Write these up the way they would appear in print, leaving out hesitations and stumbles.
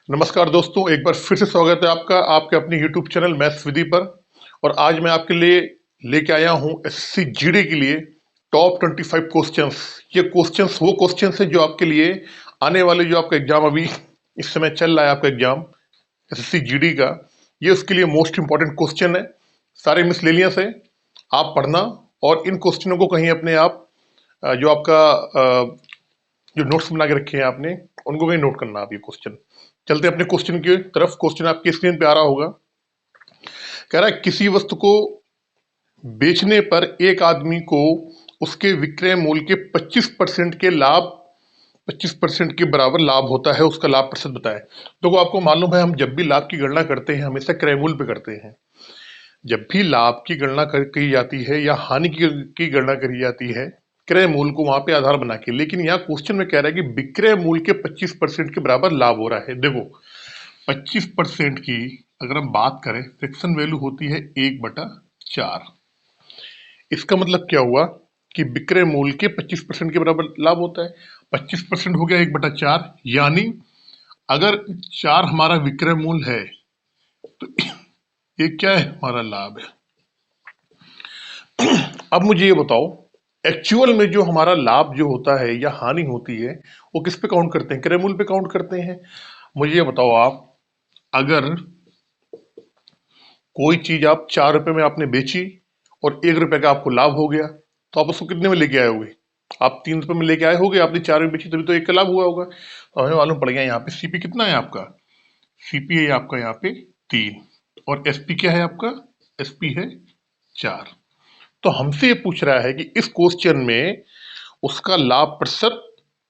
नमस्कार दोस्तों, एक बार फिर से स्वागत है आपका आपके अपने YouTube चैनल मैथ्स विधि पर। और आज मैं आपके लिए लेके आया हूं एसएससी जीडी के लिए टॉप 25 क्वेश्चंस। ये क्वेश्चंस वो क्वेश्चंस है जो आपके लिए आने वाले जो आपका एग्जाम अभी इस समय चल रहा है, आपका एग्जाम एसएससी जीडी का, ये उसके लिए मोस्ट इंपॉर्टेंट क्वेश्चन है। सारे मिसलेनियस है, आप पढ़ना और इन क्वेश्चनों को कहीं अपने आप जो आपका जो नोट्स बना के रखे हैं आपने, उनको कहीं नोट करना आप ये क्वेश्चन। चलते हैं अपने क्वेश्चन की तरफ। क्वेश्चन आपकी स्क्रीन पे आ रहा होगा। कह रहा है किसी वस्तु को बेचने पर एक आदमी को उसके विक्रय मूल्य के 25% के लाभ 25% के बराबर लाभ होता है, उसका लाभ प्रतिशत बताएं। तो आपको मालूम है, हम जब भी लाभ की गणना करते हैं हमेशा क्रय मूल्य पे करते हैं। जब भी लाभ की गणना की जाती है या हानि की गणना करी जाती है, क्रय मूल्य को वहां पे आधार बना के। लेकिन यहाँ क्वेश्चन में कह रहा है कि विक्रय मूल्य के 25% के बराबर लाभ हो रहा है। देखो 25% की अगर हम बात करें, फ्रैक्शन वैल्यू होती है 1/4। इसका मतलब क्या हुआ कि विक्रय मूल्य के 25% के बराबर लाभ होता है। 25% हो गया 1/4, यानी अगर 4 हमारा विक्रय मूल्य है तो ये क्या है, हमारा लाभ है। अब मुझे ये बताओ, एक्चुअल में जो हमारा लाभ जो होता है या हानि होती है, वो किस पे काउंट करते हैं? क्रय मूल्य पे काउंट करते हैं। मुझे ये बताओ आप, अगर कोई चीज आप 4 रुपए में आपने बेची और 1 रुपए का आपको लाभ हो गया, तो आप उसको कितने में लेके आए होगे? आप 3 रुपए में लेके आए होगे, आपने 4 में बेची तभी तो 1 का लाभ हुआ होगा। तो हमें मालूम पड़ गया यहाँ पे सीपी कितना है आपका। सीपी है आपका यहाँ पे 3, और एसपी क्या है आपका? एसपी है 4। तो हमसे ये पूछ रहा है कि इस क्वेश्चन में उसका लाभ प्रतिशत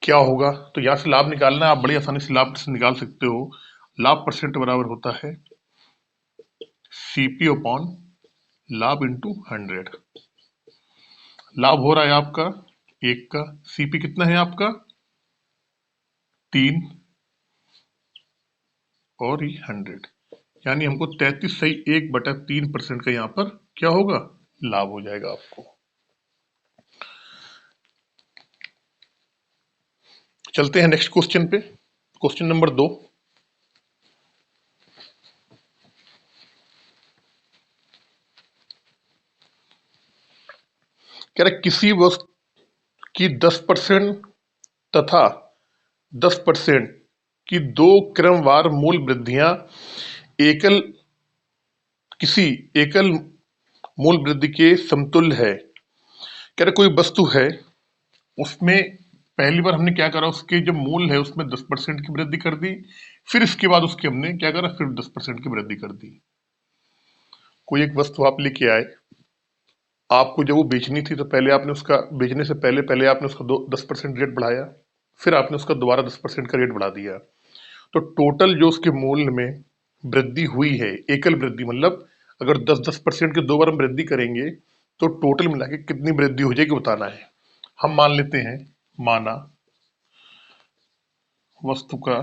क्या होगा। तो यहाँ से लाभ निकालना है, आप बड़ी आसानी से लाभ प्रतिशत निकाल सकते हो। लाभ परसेंट बराबर होता है सीपी अपॉन लाभ इंटू 100। लाभ हो रहा है आपका 1 का, सीपी कितना है आपका 3, और ये 100, यानी हमको 33.1/3% का यहाँ पर क्या होगा, लाभ हो जाएगा आपको। चलते हैं नेक्स्ट क्वेश्चन पे। Question number 2। कह रहा है किसी वस्तु की 10% तथा 10% की दो क्रमवार मूल वृद्धियां एकल किसी एकल मूल वृद्धि के समतुल्य है। कह रहे कोई वस्तु है, उसमें पहली बार हमने क्या करा, उसके जो मूल है उसमें 10% की वृद्धि कर दी। फिर इसके बाद उसकी हमने क्या करा, फिर 10% की वृद्धि कर दी। कोई एक वस्तु आप लेके आए, आपको जब वो बेचनी थी तो पहले आपने उसका, बेचने से पहले पहले आपने उसका 10% रेट बढ़ाया, फिर आपने उसका दोबारा 10% का रेट बढ़ा दिया। तो टोटल जो उसके मूल्य में वृद्धि हुई है, एकल वृद्धि मतलब अगर 10-10% के 2 बार हम वृद्धि करेंगे तो टोटल मिला के कितनी वृद्धि हो जाएगी बताना है। हम मान लेते हैं, माना वस्तु का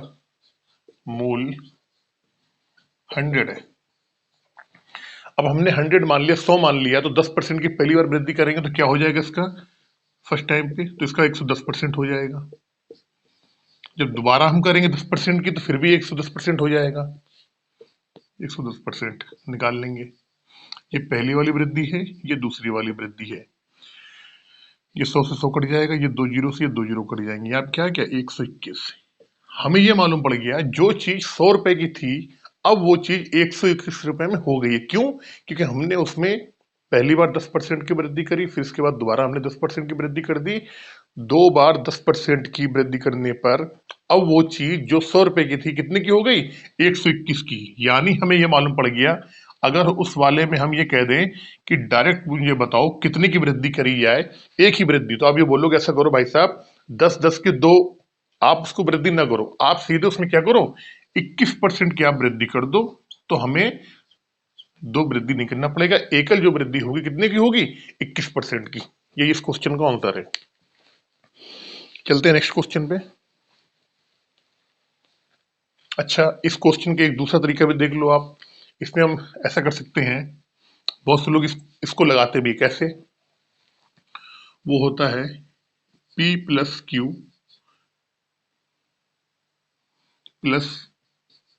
मूल्य 100 है। अब हमने 100 मान लिया, 100 मान लिया, तो 10% की पहली बार वृद्धि करेंगे तो क्या हो जाएगा इसका, फर्स्ट टाइम पे तो इसका 110% हो जाएगा। जब दोबारा हम करेंगे 10% की तो फिर भी 110% हो जाएगा। 110% निकाल लेंगे। ये पहली वाली वृद्धि है, ये दूसरी वाली वृद्धि है। ये 100 से 100 कट जाएगा, ये 2 जीरो से ये 2 जीरो कट जाएंगे। आप क्या क्या 121। हमें ये मालूम पड़ गया जो चीज 100 रुपए की थी, अब वो चीज 121 रुपए में हो गई है। क्यों? क्योंकि हमने उसमें पहली बार 10% की वृद्धि करी, फिर इसके बाद दोबारा हमने 10% की वृद्धि कर दी। 2 बार 10% की वृद्धि करने पर अब वो चीज जो 100 रुपए की थी कितने की हो गई, 121 की। यानी हमें ये मालूम पड़ गया, अगर उस वाले में हम ये कह दें कि डायरेक्ट मुझे बताओ कितने की वृद्धि करी जाए, एक ही वृद्धि, तो आप ये बोलोगे ऐसा करो भाई साहब, 10-10 के दो, आप उसको वृद्धि ना करो, आप सीधे उसमें क्या करो, 21% की आप वृद्धि कर दो। तो हमें दो वृद्धि नहीं करना पड़ेगा, एकल जो वृद्धि होगी कितने की होगी, 21% की। ये इस क्वेश्चन का आंसर है। चलते हैं नेक्स्ट क्वेश्चन पे। अच्छा, इस क्वेश्चन के एक दूसरा तरीका भी देख लो आप। इसमें हम ऐसा कर सकते हैं, बहुत से लोग इसको लगाते भी हैं। कैसे? वो होता है P+Q प्लस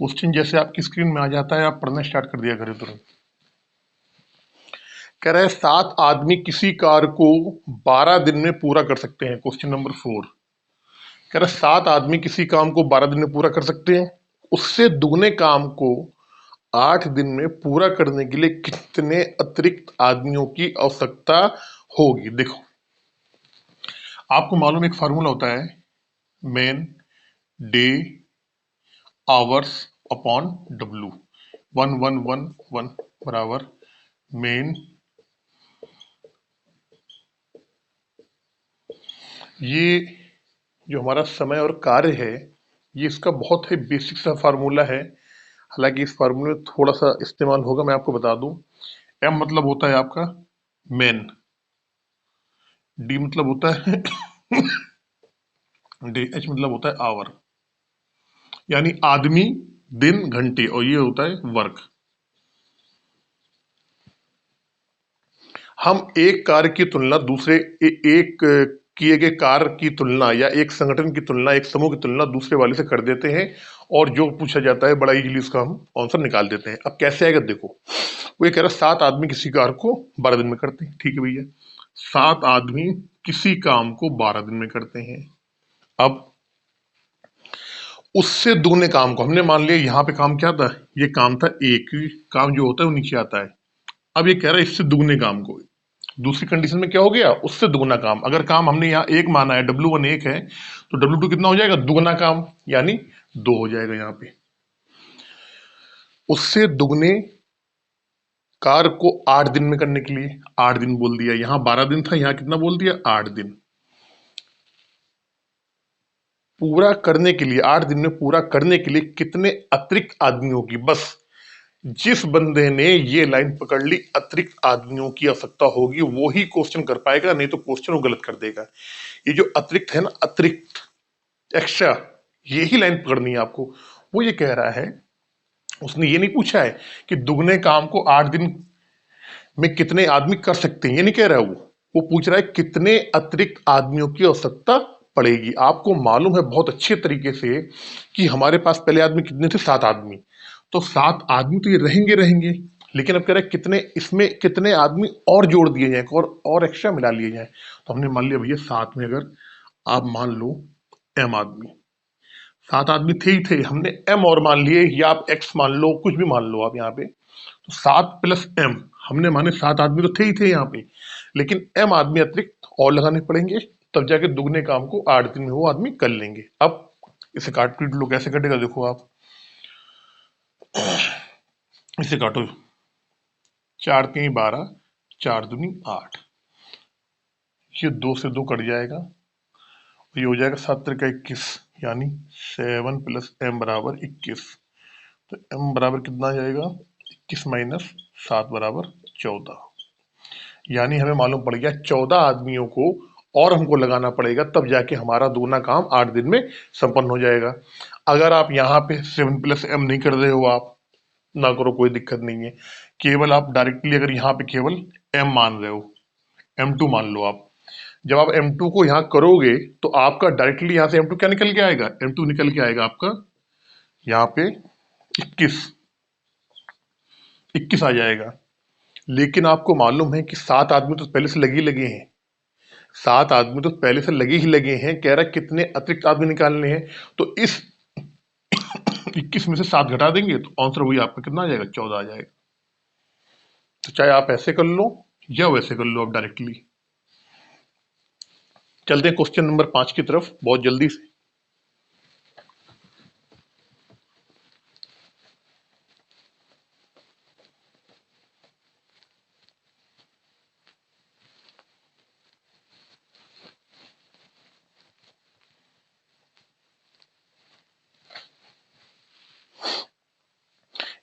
क्वेश्चन जैसे आपकी स्क्रीन में आ जाता है, आप पढ़ना स्टार्ट कर दिया करें तुरंत। कह रहे हैं 7 आदमी किसी कार्य को 12 दिन में पूरा कर सकते हैं। क्वेश्चन नंबर 4 कह रहे हैं 7 आदमी किसी काम को 12 दिन में पूरा कर सकते हैं, उससे दुगने काम को 8 दिन में पूरा करने के लिए कितने अतिरिक्त आदमियों की आवश्यकता होगी। देखो, आपको मालूम एक फार्मूला होता है, man day hours upon W, 1111 बराबर मेन। ये जो हमारा समय और कार्य है, ये इसका बहुत ही बेसिक सा फार्मूला है। हालांकि इस फार्मूले में थोड़ा सा इस्तेमाल होगा, मैं आपको बता दूं। एम मतलब होता है आपका मैन, डी मतलब होता है डे, एच मतलब होता है आवर, यानी आदमी, दिन, घंटे, और ये होता है वर्क। हम एक कार्य की तुलना दूसरे एक किए गए कार्य की तुलना या एक संगठन की तुलना, एक समूह की तुलना दूसरे वाले से कर देते हैं, और जो पूछा जाता है बड़ा इजीली उसका हम आंसर निकाल देते हैं। अब कैसे आएगा देखो, वो ये कह रहा है 7 आदमी किसी कार्य को 12 दिन में करते हैं। ठीक है भैया, 7 आदमी किसी काम को 12 दिन में करते हैं। अब उससे दुगने काम को हमने मान लिया, यहाँ पे काम क्या था, ये काम था एक ही काम, जो होता है वो नीचे आता है। अब ये कह रहा है इससे दुगने काम को, दूसरी कंडीशन में क्या हो गया, उससे दुगना काम। अगर काम हमने यहाँ एक माना है, W1 एक है, तो W2 कितना हो जाएगा, दुगना काम, यानी 2 हो जाएगा यहाँ पे। उससे दुगने कार्य को 8 दिन में करने के लिए 8 दिन बोल दिया, यहाँ 12 दिन था, यहाँ कितना बोल दिया, 8 दिन। पूरा करने के लिए 8 दिन में पूरा करने के लिए कितने अतिरिक्त आदमियों की, बस जिस बंदे ने ये लाइन पकड़ ली, अतिरिक्त आदमियों की आवश्यकता होगी, वो ही क्वेश्चन कर पाएगा, नहीं तो क्वेश्चन वो गलत कर देगा। ये जो अतिरिक्त है ना, अतिरिक्त, एक्स्ट्रा, यही लाइन पकड़नी है आपको। वो ये कह रहा है, उसने ये नहीं पूछा है कि दुगने काम को 8 दिन में कितने आदमी कर सकते हैं, ये नहीं कह रहा है वो पूछ रहा है कितने अतिरिक्त आदमियों की आवश्यकता पड़ेगी। आपको मालूम है बहुत अच्छे तरीके से कि हमारे पास पहले आदमी कितने थे, 7 आदमी। तो 7 आदमी तो ये रहेंगे रहेंगे, लेकिन अब कह रहे हैं कितने, इसमें कितने आदमी और जोड़ दिए जाए, और एक्स्ट्रा मिला लिए जाए। तो हमने मान लिया भैया 7 में अगर आप मान लो एम आदमी, 7 आदमी थे ही थे, हमने एम और मान लिए, या आप एक्स मान लो, कुछ भी मान लो आप यहाँ पे। तो 7 प्लस एम, हमने माने 7 आदमी तो थे ही थे यहाँ पे, लेकिन एम आदमी अतिरिक्त और लगाने पड़ेंगे, तब जाके दुगने काम को 8 दिन में वो आदमी कर लेंगे। अब इसे काट पीट लो, कैसे कटेगा देखो आप, इसे काटो, 4 3 12, 4 दूनी 8, ये 2 से 2 कट जाएगा, ये हो जाएगा 7 का 21, यानी 7 प्लस एम बराबर 21। तो एम बराबर कितना आ जाएगा, 21 माइनस 7 बराबर 14, यानी हमें मालूम पड़ गया 14 आदमियों को और हमको लगाना पड़ेगा, तब जाके हमारा दोगुना काम 8 दिन में संपन्न हो जाएगा। अगर आप यहाँ पे 7 प्लस एम नहीं कर रहे हो, आप ना करो, कोई दिक्कत नहीं है। केवल आप डायरेक्टली अगर यहाँ पे केवल एम मान रहे हो, M2 मान लो आप, जब आप M2 को यहाँ करोगे तो आपका डायरेक्टली यहाँ से M2 क्या निकल के आएगा, M2 निकल के आएगा आपका यहाँ पे 21 21 आ जाएगा। लेकिन आपको मालूम है कि 7 आदमी तो पहले से लगे हैं, 7 आदमी तो पहले से लगे ही लगे हैं। कह रहा है कितने अतिरिक्त आदमी निकालने हैं, तो इस 21 में से 7 घटा देंगे तो आंसर वही आपका कितना आ जाएगा, 14 आ जाएगा। तो चाहे आप ऐसे कर लो या वैसे कर लो, आप डायरेक्टली। चलते हैं क्वेश्चन नंबर 5 की तरफ बहुत जल्दी से।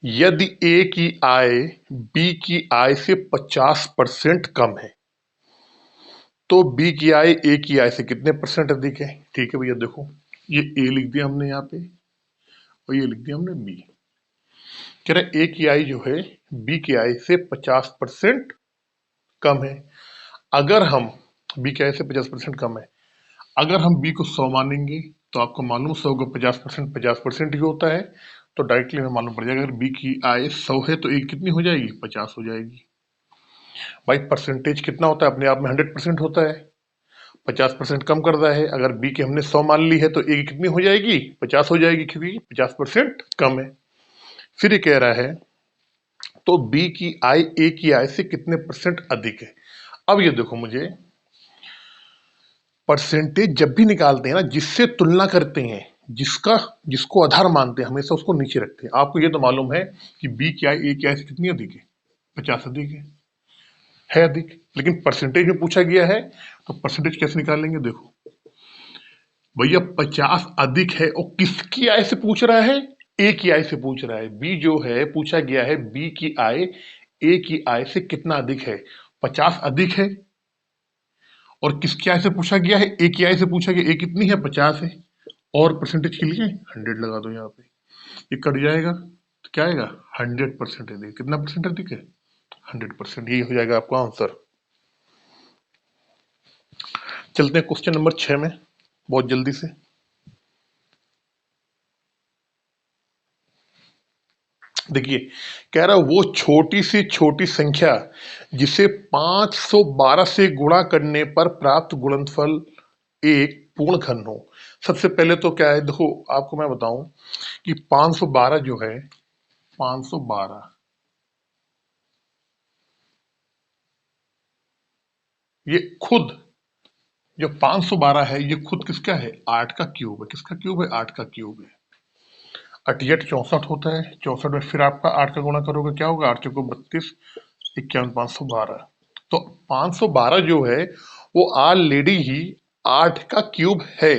यदि ए की आय बी की आय से 50% कम है, तो बी की आय ए की आय से कितने परसेंट अधिक है। ठीक है भैया, देखो ये ए लिख दिया हमने यहाँ पे, और ये लिख दिया हमने बी। कह रहे ए की आय जो है बी की आय से 50% कम है। अगर हम बी की आय से 50% कम है, अगर हम बी को 100 मानेंगे, तो आपको मालूम 100 का 50% 50% ही होता है, तो डायरेक्टली हमें मालूम पड़ जाएगा अगर बी की आय 100 है तो ए कितनी हो जाएगी, 50 हो जाएगी। भाई परसेंटेज कितना होता है, अपने आप में 100% होता है, 50% कम कर रहा है। अगर बी की हमने 100 मान ली है तो ए की कितनी हो जाएगी, 50 हो जाएगी, क्योंकि 50% कम है। फिर ये कह रहा है तो बी की आय ए की आय से कितने परसेंट अधिक है। अब ये देखो, मुझे परसेंटेज जब भी निकालते हैं ना, जिससे तुलना करते हैं, जिसका जिसको आधार मानते हैं, हमेशा उसको नीचे रखते हैं। आपको ये तो मालूम है कि बी की आय ए की आय से कितनी अधिक है, 50 अधिक है अधिक। लेकिन परसेंटेज में पूछा गया है तो परसेंटेज कैसे निकालेंगे, देखो भैया 50 अधिक है और किसकी आय से पूछ रहा है, ए की आय से पूछ रहा है। बी जो है पूछा गया है बी की आय ए की आय से कितना अधिक है, 50 अधिक है। और किसकी आय से पूछा गया है, ए की आय से पूछा गया, ए कितनी है, 50 है। और परसेंटेज के लिए 100 लगा दो यहाँ पे, ये कट जाएगा तो क्या आएगा, 100% अधिक। कितना परसेंट अधिक है, 100%। ये हो जाएगा आपका आंसर। चलते हैं क्वेश्चन नंबर 6 में बहुत जल्दी से। देखिए, कह रहा है वो छोटी से छोटी संख्या जिसे 512 से गुणा करने पर प्राप्त गुणनफल एक पूर्ण घन हो। सबसे पहले तो क्या है, देखो आपको मैं बताऊं कि 512 जो है, 512 ये खुद, जो 512 है ये खुद किसका है, 8 का क्यूब है। किसका क्यूब है, 8 का क्यूब है। 88 64 होता है, 64 में फिर आपका 8 का गुणा करोगे, क्या होगा, 8 चौको 32, 51 512। तो 512 जो है वो ऑलरेडी ही 8 का क्यूब है।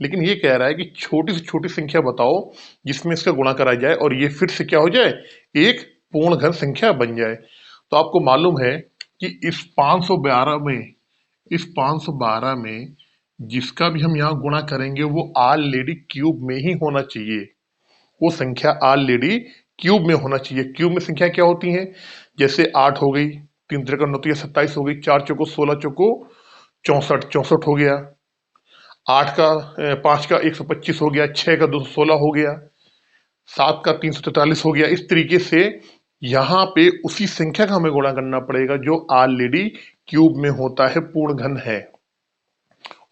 लेकिन ये कह रहा है कि छोटी से छोटी संख्या बताओ जिसमें इसका गुणा करा जाए और ये फिर से क्या हो जाए, एक पूर्ण घन संख्या बन जाए। तो आपको मालूम है कि इस 512 में जिसका भी हम यहाँ गुणा करेंगे वो ऑलरेडी क्यूब में ही होना चाहिए। वो संख्या ऑलरेडी क्यूब में होना चाहिए। क्यूब में संख्या क्या होती है, जैसे 8 हो गई, 3 त्रिका 9 तो 27 हो गई, 4 चौको 16 चौको 64 64 हो गया, 8 का 5 का 125 हो गया, 6 का 216 हो गया, 7 का 343 हो गया। इस तरीके से यहाँ पे उसी संख्या का हमें गुणा करना पड़ेगा जो ऑलरेडी क्यूब में होता है, पूर्ण घन है।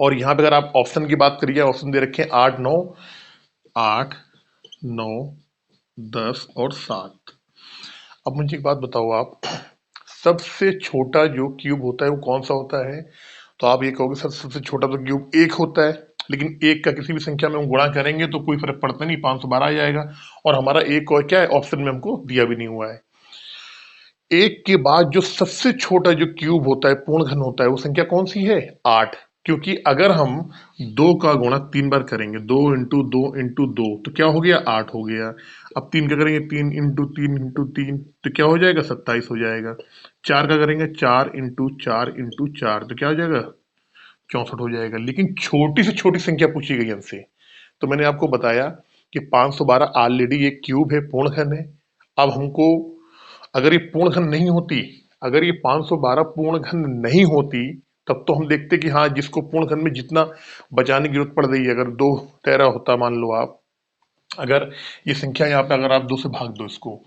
और यहाँ पे अगर आप ऑप्शन की बात करिए, ऑप्शन दे रखे हैं 8 9 8 9 10 और 7। अब मुझे एक बात बताओ आप, सबसे छोटा जो क्यूब होता है वो कौन सा होता है। तो आप ये कहोगे सर सबसे छोटा तो क्यूब 1 होता है, लेकिन 1 का किसी भी संख्या में हम गुणा करेंगे तो कोई फर्क पड़ता नहीं, 512 आ जाएगा। और हमारा 1 और क्या है, ऑप्शन में हमको दिया भी नहीं हुआ है। 1 के बाद जो सबसे छोटा जो क्यूब होता है, पूर्ण घन होता है, वो संख्या कौन सी है, 8। क्योंकि अगर हम 2 का गुणा 3 बार करेंगे, 2 इंटू 2 इंटू 2 तो क्या हो गया, 8 हो गया। अब 3 का करेंगे, 3 इंटू 3 इंटू 3 तो क्या हो जाएगा, 27 हो जाएगा। 4 का करेंगे, 4 इंटू 4 इंटू 4 तो क्या हो जाएगा, 64 हो जाएगा। लेकिन छोटी से छोटी संख्या पूछी गई हमसे, तो मैंने आपको बताया कि 512 ऑलरेडी एक क्यूब है, पूर्ण घन है। अब हमको, अगर ये पूर्ण घन नहीं होती, अगर ये 512 पूर्ण घन नहीं होती, तब तो हम देखते कि हाँ जिसको पूर्ण घन में जितना बचाने की जरूरत पड़ रही है, अगर 2 13 होता मान लो आप, अगर ये संख्या यहाँ पे अगर आप 2 से भाग दो इसको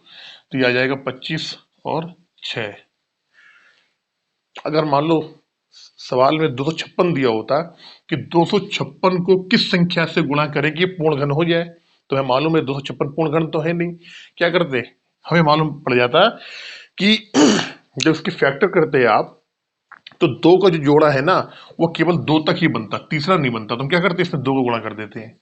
तो ये आ जाएगा 25 और 6। अगर मान लो सवाल में 256 दिया होता कि 256 को किस संख्या से गुणा करें कि ये पूर्ण घन हो जाए, तो हमें मालूम है 256 पूर्ण घन तो है नहीं। क्या करते, हमें मालूम पड़ जाता कि जब उसकी फैक्टर करते हैं आप, तो 2 का जो जोड़ा है ना वो केवल 2 तक ही बनता, तीसरा नहीं बनता। तो हम क्या करते हैं, इसमें 2 को गुणा कर देते हैं,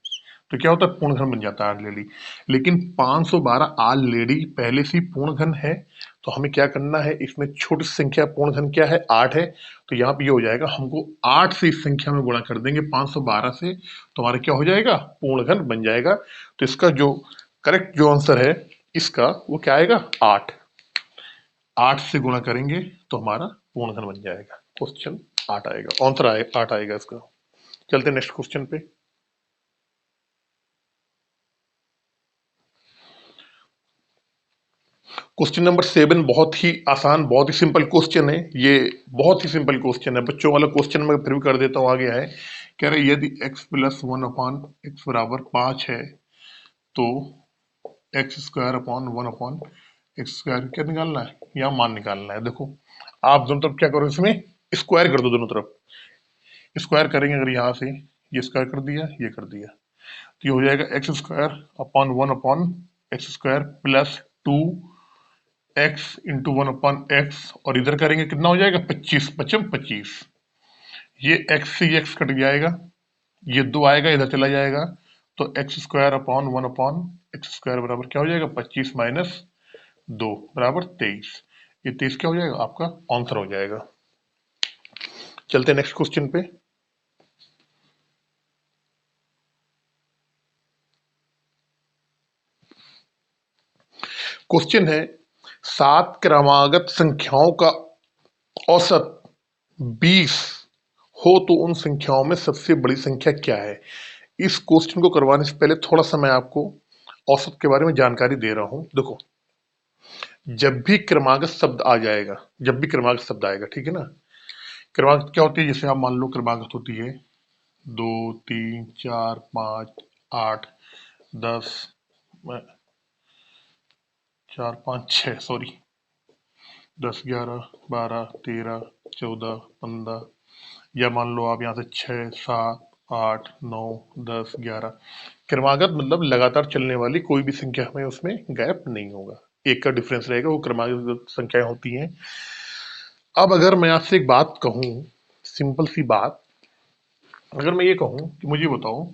तो क्या होता है, पूर्ण घन बन जाता है ऑलरेडी। लेकिन 512 ऑलरेडी पहले से ही पूर्ण घन है, तो हमें क्या करना है, इसमें छोटी संख्या पूर्ण घन क्या है, 8 है। तो यहाँ पे ये हो जाएगा, हमको 8 से इस संख्या में गुणा कर देंगे 512 से, तो हमारा क्या हो जाएगा, पूर्ण घन बन जाएगा। तो इसका जो करेक्ट जो आंसर है इसका वो क्या आएगा, 8। 8 से गुणा करेंगे तो हमारा पूर्ण घन बन जाएगा। क्वेश्चन 8 आएगा, आंसर 8 आएगा इसका। चलते नेक्स्ट क्वेश्चन पे। क्वेश्चन नंबर 7 बहुत ही आसान, बहुत ही सिंपल क्वेश्चन है ये। बहुत ही सिंपल क्वेश्चन है, बच्चों वाला क्वेश्चन मैं फिर भी कर देता हूँ। आगे है, कह रहे यदि x प्लस 1 अपान एक्स बराबर 5 है तो x square upon 1 upon x square. क्या निकालना है? यहाँ मान निकालना है। देखो आप दोनों तरफ क्या करो, इसमें स्क्वायर कर दो दोनों तरफ। स्क्वायर करेंगे अगर यहाँ से ये स्क्वायर कर दिया, ये कर दिया, तो ये हो जाएगा x square upon 1 upon x square plus 2 x into 1 upon x, और इधर करेंगे कितना हो जाएगा 25 पचम 25। ये एक्स से ये एक्स कट जाएगा, ये 2 आएगा इधर चला जाएगा, तो x square upon 1 upon x square बराबर क्या हो जाएगा 25 माइनस 2 बराबर 23। ये 23 क्या हो जाएगा आपका आंसर हो जाएगा। चलते नेक्स्ट क्वेश्चन पे। क्वेश्चन है 7 क्रमागत संख्याओं का औसत 20 हो तो उन संख्याओं में सबसे बड़ी संख्या क्या है। इस क्वेश्चन को करवाने से पहले थोड़ा सा मैं आपको औसत के बारे में जानकारी दे रहा हूं। देखो जब भी क्रमागत शब्द आ जाएगा, जब भी क्रमागत शब्द आएगा, ठीक है ना, क्रमागत क्या होती है, जैसे आप मान लो क्रमागत होती है 2 3 4 5 8 10 4 5 6 सॉरी 10 11 12 13 14 15, या मान लो आप यहाँ से 6 7 8 9 10 11। क्रमागत मतलब लगातार चलने वाली कोई भी संख्या में उसमें गैप नहीं होगा, एक का डिफरेंस रहेगा, वो क्रमागत संख्याएं होती हैं। अब अगर मैं आपसे एक बात कहूं, सिंपल सी बात, अगर मैं ये कहूं कि मुझे बताओ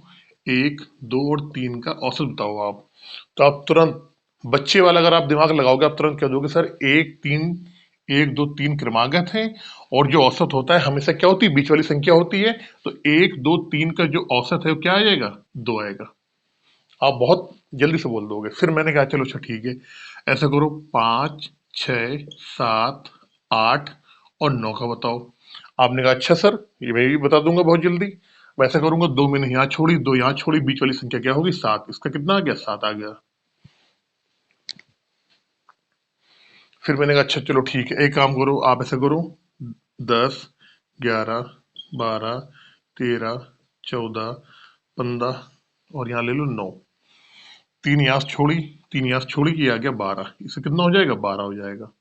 1 2 और 3 का औसत बताओ आप, तो आप तुरंत बच्चे वाला अगर आप दिमाग लगाओगे आप तुरंत कह दोगे सर 1 2 3 क्रमागत है, और जो औसत होता है हमेशा क्या होती है बीच वाली संख्या होती है, तो 1 2 3 का जो औसत है वो क्या आ जाएगा 2 आएगा। आप बहुत जल्दी से बोल दोगे। फिर मैंने कहा चलो अच्छा ठीक है, ऐसा करो 5 6 7 8 और 9 का बताओ। आपने कहा अच्छा सर ये मैं भी बता दूंगा बहुत जल्दी। मैं ऐसा करूंगा 2 मैंने यहाँ छोड़ी 2 यहाँ छोड़ी, बीच वाली संख्या क्या होगी 7, इसका कितना आ गया 7 आ गया। फिर मैंने कहा अच्छा चलो ठीक है, एक काम करो आप ऐसा करो 10 11 12 13 14 15 और यहाँ ले लो 9, 3 यहाँ से छोड़ी 3 यहाँ से छोड़ी, ये आ गया 12, इससे कितना हो जाएगा 12 हो जाएगा।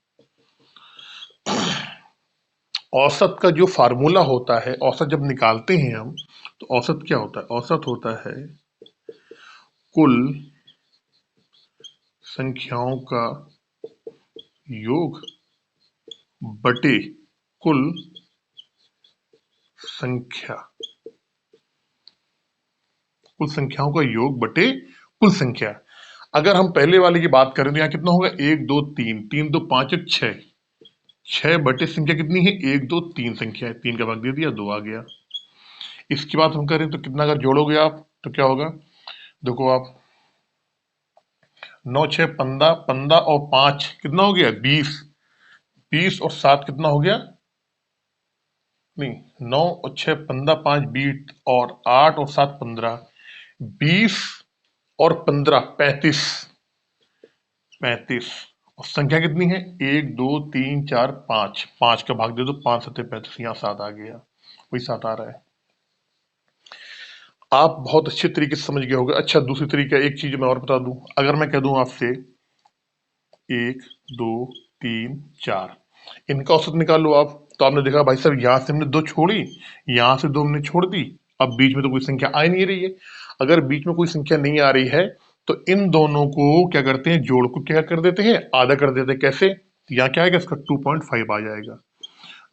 औसत का जो फार्मूला होता है, औसत जब निकालते हैं हम, तो औसत क्या होता है, औसत होता है कुल संख्याओं का योग बटे कुल संख्या, कुल संख्याओं का योग बटे कुल संख्या। अगर हम पहले वाले की बात करें तो यहाँ कितना होगा 1 2 3 3 2 5 और 6, 6 बटे संख्या कितनी है 1 2 3 संख्या है, 3 का भाग दे दिया 2 आ गया। इसकी बात हम करें तो कितना अगर जोड़ोगे आप तो क्या होगा, देखो आप 9 6 15 15 और 5 कितना हो गया 20, 20 और 7 कितना हो गया, नहीं 9 और 6 15 5 20 और 8 और 7 15, 20 और 15 35, 35 और संख्या कितनी है 1 2 3 4 5, 5 का भाग दे दो 5 7 35, यहाँ 7 आ गया, वही 7 आ रहा है। आप बहुत अच्छे तरीके से समझ गए होंगे। अच्छा दूसरी तरीका एक चीज मैं और बता दूं, अगर मैं कह दूं आपसे 1 2 3 4 इनका औसत निकाल लो आप, तो आपने देखा भाई साहब यहाँ से हमने 2 छोड़ी, यहाँ से 2 हमने छोड़ दी, अब बीच में तो कोई संख्या आ ही नहीं रही है। अगर बीच में कोई संख्या नहीं आ रही है तो इन दोनों को क्या करते हैं, जोड़ को क्या कर देते हैं आधा कर देते हैं। कैसे, यहाँ क्या आएगा इसका 2.5 आ जाएगा,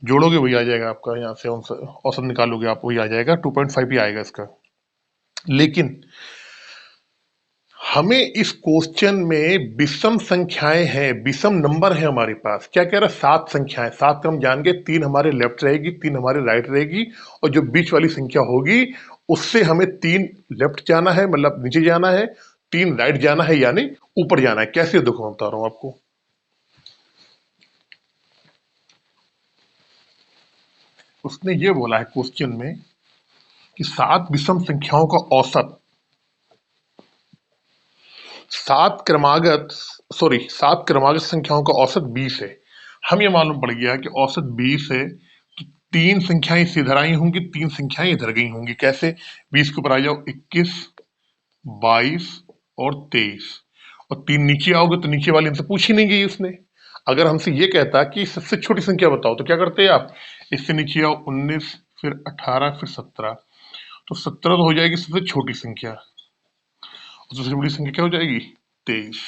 जोड़ोगे वही आ जाएगा आपका, यहाँ से औसत निकालोगे आप वही आ जाएगा, 2.5 ही आएगा इसका। लेकिन हमें इस क्वेश्चन में विषम संख्याएं हैं, विषम नंबर है हमारे पास। क्या कह रहा है 7 संख्याएं, 7 का हम जान गए, 3 हमारे लेफ्ट रहेगी 3 हमारे राइट रहेगी, और जो बीच वाली संख्या होगी उससे हमें 3 लेफ्ट जाना है मतलब नीचे जाना है, 3 राइट जाना है यानी ऊपर जाना है। कैसे देखो मैं बता रहा हूं आपको। उसने ये बोला है क्वेश्चन में कि 7 विषम संख्याओं का औसत, 7 क्रमागत संख्याओं का औसत 20 है। हम ये मालूम पड़ गया कि औसत 20 है, तो 3 संख्याएं इधर आई होंगी 3 संख्याएं इधर गई होंगी। कैसे, 20 के ऊपर आ जाओ 21 22 और 23, और 3 नीचे आओगे तो नीचे वाली हमसे पूछ ही नहीं गई उसने। अगर हमसे ये कहता कि सबसे छोटी संख्या बताओ तो क्या करते हैं आप, इससे नीचे आओ 19 फिर 18 फिर 17, तो 17 तो हो जाएगी सबसे छोटी संख्या, और सबसे बड़ी संख्या क्या हो जाएगी 23।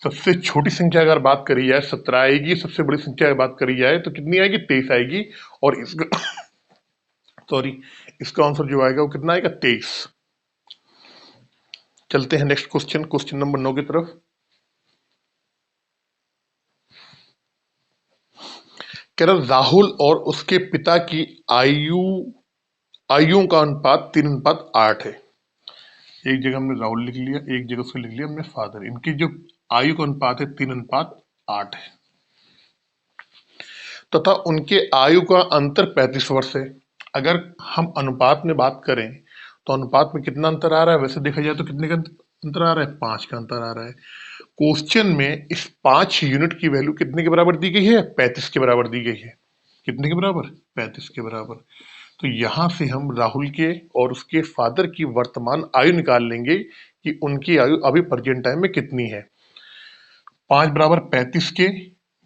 सबसे छोटी संख्या अगर बात करी जाए 17 आएगी, सबसे बड़ी संख्या अगर बात करी जाए तो कितनी आएगी 23 आएगी, और इसका सॉरी इसका आंसर जो आएगा वो कितना आएगा 23। चलते हैं नेक्स्ट क्वेश्चन, क्वेश्चन नंबर 9 की तरफ। कह रहा राहुल और उसके पिता की आयु आयुओं का अनुपात 3:8 है। एक जगह हमने राहुल लिख लिया, एक जगह उसको लिख लिया हमने फादर। इनकी जो आयु का अनुपात है 3:8 है, तथा उनके आयु का अंतर 35 वर्ष है। अगर हम अनुपात में बात करें तो अनुपात में कितना अंतर आ रहा है, वैसे देखा जाए तो कितने का अंतर आ रहा है, 5 का अंतर आ रहा है। क्वेश्चन में इस 5 यूनिट की वैल्यू कितने के बराबर दी गई है, 35 के बराबर दी गई है। कितने के बराबर, 35 के बराबर। तो यहां से हम राहुल के और उसके फादर की वर्तमान आयु निकाल लेंगे कि उनकी आयु अभी प्रेजेंट टाइम में कितनी है। 5 बराबर 35 के,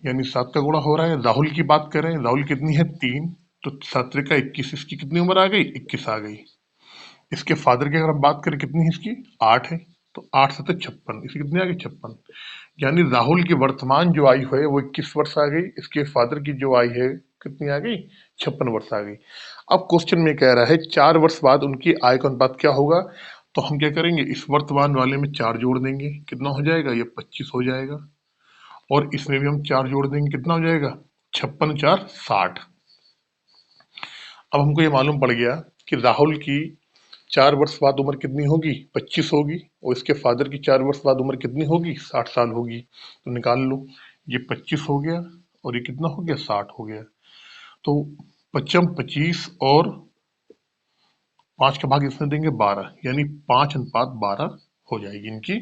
यानी 7 का गुणा हो रहा है। राहुल की बात करें, राहुल कितनी है 3, तो 7 का 21, इसकी कितनी उम्र आ गई 21 आ गई। इसके फादर की अगर हम बात करें कितनी है इसकी 8 है, तो 8 7 56, इसकी कितनी आ गई 56। यानी राहुल की वर्तमान जो आयु है वो 21 वर्ष आ गई, इसके फादर की जो आयु है कितनी आ गई 56 वर्ष आ गई। अब क्वेश्चन में कह रहा है 4 वर्ष बाद उनकी आयु का अनुपात क्या होगा, तो हम क्या करेंगे इस वर्तमान वाले में 4 जोड़ देंगे, कितना हो जाएगा ये 25 हो जाएगा, और इसमें भी हम 4 जोड़ देंगे, कितना हो जाएगा 56 4 60। अब हमको ये मालूम पड़ गया कि राहुल की 4 वर्ष बाद उम्र कितनी होगी 25 होगी, और इसके फादर की 4 वर्ष बाद उम्र कितनी होगी 60 साल होगी। तो निकाल लो, ये 25 हो गया और ये कितना हो गया 60 हो गया। तो 55 25 और 5 का भाग इसमें देंगे 12, यानी 5:12 हो जाएगी इनकी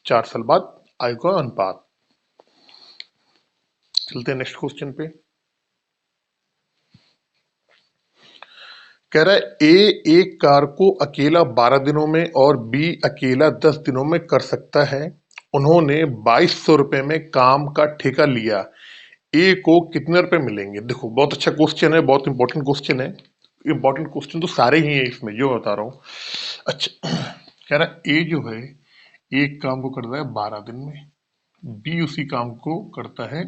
4 साल बाद आयु का अनुपात। चलते हैं नेक्स्ट क्वेश्चन पे। कह रहा है ए एक कार को अकेला 12 दिनों में और बी अकेला 10 दिनों में कर सकता है। उन्होंने 2200 रुपए में काम का ठेका लिया, ए को कितने रुपए मिलेंगे। देखो बहुत अच्छा क्वेश्चन है, बहुत इंपॉर्टेंट क्वेश्चन है। इंपॉर्टेंट क्वेश्चन तो सारे ही हैं इसमें जो बता रहा हूँ। अच्छा कह रहा है ए जो है एक काम को करता है 12 दिन में, बी उसी काम को करता है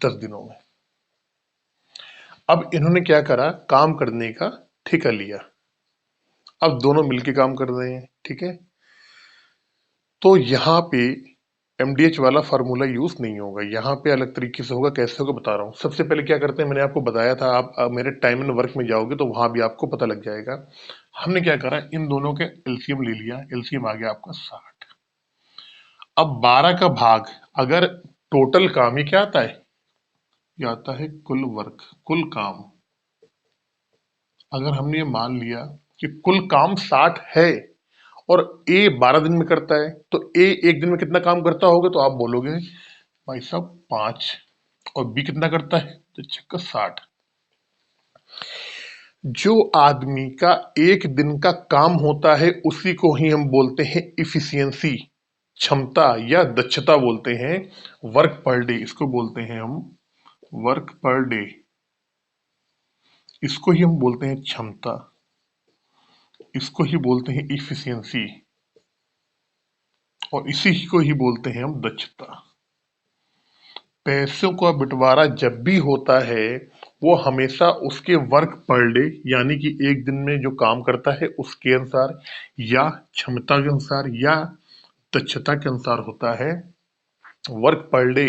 10 दिनों में। अब इन्होंने क्या करा, काम करने का ठेका लिया। अब दोनों मिलके काम कर रहे हैं, ठीक है। तो यहाँ पे एमडीएच वाला फार्मूला यूज नहीं होगा, यहाँ पे अलग तरीके से होगा। कैसे होगा बता रहा हूँ। सबसे पहले क्या करते हैं, मैंने आपको बताया था, आप मेरे टाइम एंड वर्क में जाओगे तो वहां भी आपको पता लग जाएगा। हमने क्या करा, इन दोनों के एलसीएम ले लिया, एलसीएम आ गया आपका 60। अब 12 का भाग, अगर टोटल काम ही क्या आता है, ये आता है कुल वर्क, कुल काम। अगर हमने ये मान लिया कि कुल काम 60 है और ए 12 दिन में करता है, तो ए एक दिन में कितना काम करता होगा, तो आप बोलोगे भाई साहब 5, और बी कितना करता है, तो चक्कर 60। जो आदमी का एक दिन का काम होता है उसी को ही हम बोलते हैं इफिशियंसी, क्षमता या दक्षता बोलते हैं। वर्क पर डे इसको बोलते हैं हम, वर्क पर डे, इसको ही हम बोलते हैं क्षमता, इसको ही बोलते हैं इफिशियंसी, और इसी को ही बोलते हैं हम दक्षता। पैसों का बंटवारा जब भी होता है वो हमेशा उसके वर्क पर डे, यानी कि एक दिन में जो काम करता है उसके अनुसार, या क्षमता के अनुसार, या दक्षता के अनुसार होता है। वर्क पर डे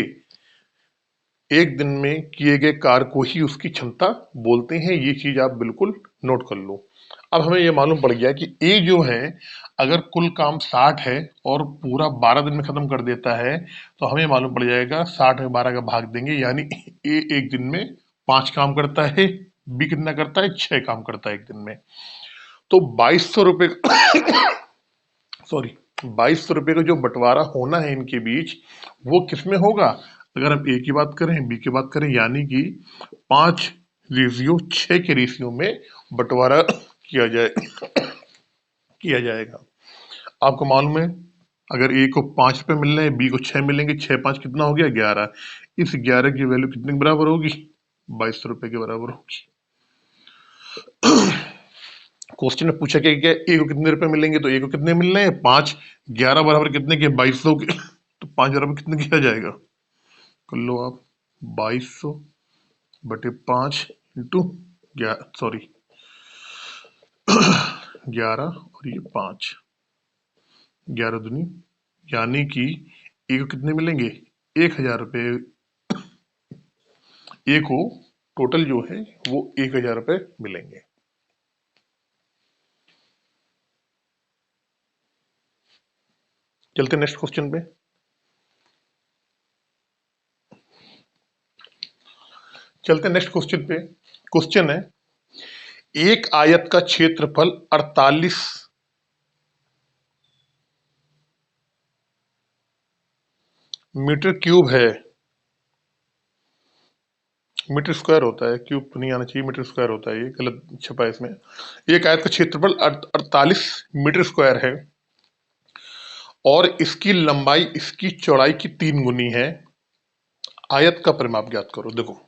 एक दिन में किए गए कार्य को ही उसकी क्षमता बोलते हैं। ये चीज आप बिल्कुल नोट कर लो। अब हमें यह मालूम पड़ गया कि ए जो है अगर कुल काम 60 है और पूरा 12 दिन में खत्म कर देता है, तो हमें मालूम पड़ जाएगा 60 में 12 का भाग देंगे, यानी ए एक दिन में 5 काम करता है, बी कितना करता है 6 काम करता है एक दिन में। तो 2200 रुपए सॉरी 2200 रुपए का जो बंटवारा होना है इनके बीच, वो किसमें होगा, अगर हम ए की बात करें बी की बात करें, यानी कि 5:6 के रेशियो में बंटवारा किया जाएगा। आपको मालूम है अगर ए को 5 रुपए मिल रहे हैं, बी को 6 मिलेंगे, 6 5 कितना हो गया 11। इस 11 की वैल्यू कितने के बराबर होगी? 2200 रुपए के बराबर होगी। क्वेश्चन में पूछा क्या ए को कितने रुपए मिलेंगे, तो ए को कितने मिल रहे हैं 5, 11 बराबर कितने के 2200 के, तो 5 बराबर कितने किया जाएगा, कर लो आप, 2200 बटे 5 इंटू 11 और ये 5, 11 दूनी, यानी कि ए को कितने मिलेंगे 1000 रुपए। ए को टोटल जो है वो 1000 रुपए मिलेंगे। चलते नेक्स्ट क्वेश्चन पे। क्वेश्चन है, एक आयत का क्षेत्रफल 48 मीटर क्यूब है। मीटर स्क्वायर होता है, क्यूब तो नहीं आना चाहिए, मीटर स्क्वायर होता है, ये गलत छपा है इसमें। एक आयत का क्षेत्रफल 48 मीटर स्क्वायर है और इसकी लंबाई इसकी चौड़ाई की 3 गुनी है। आयत का परिमाप ज्ञात करो। देखो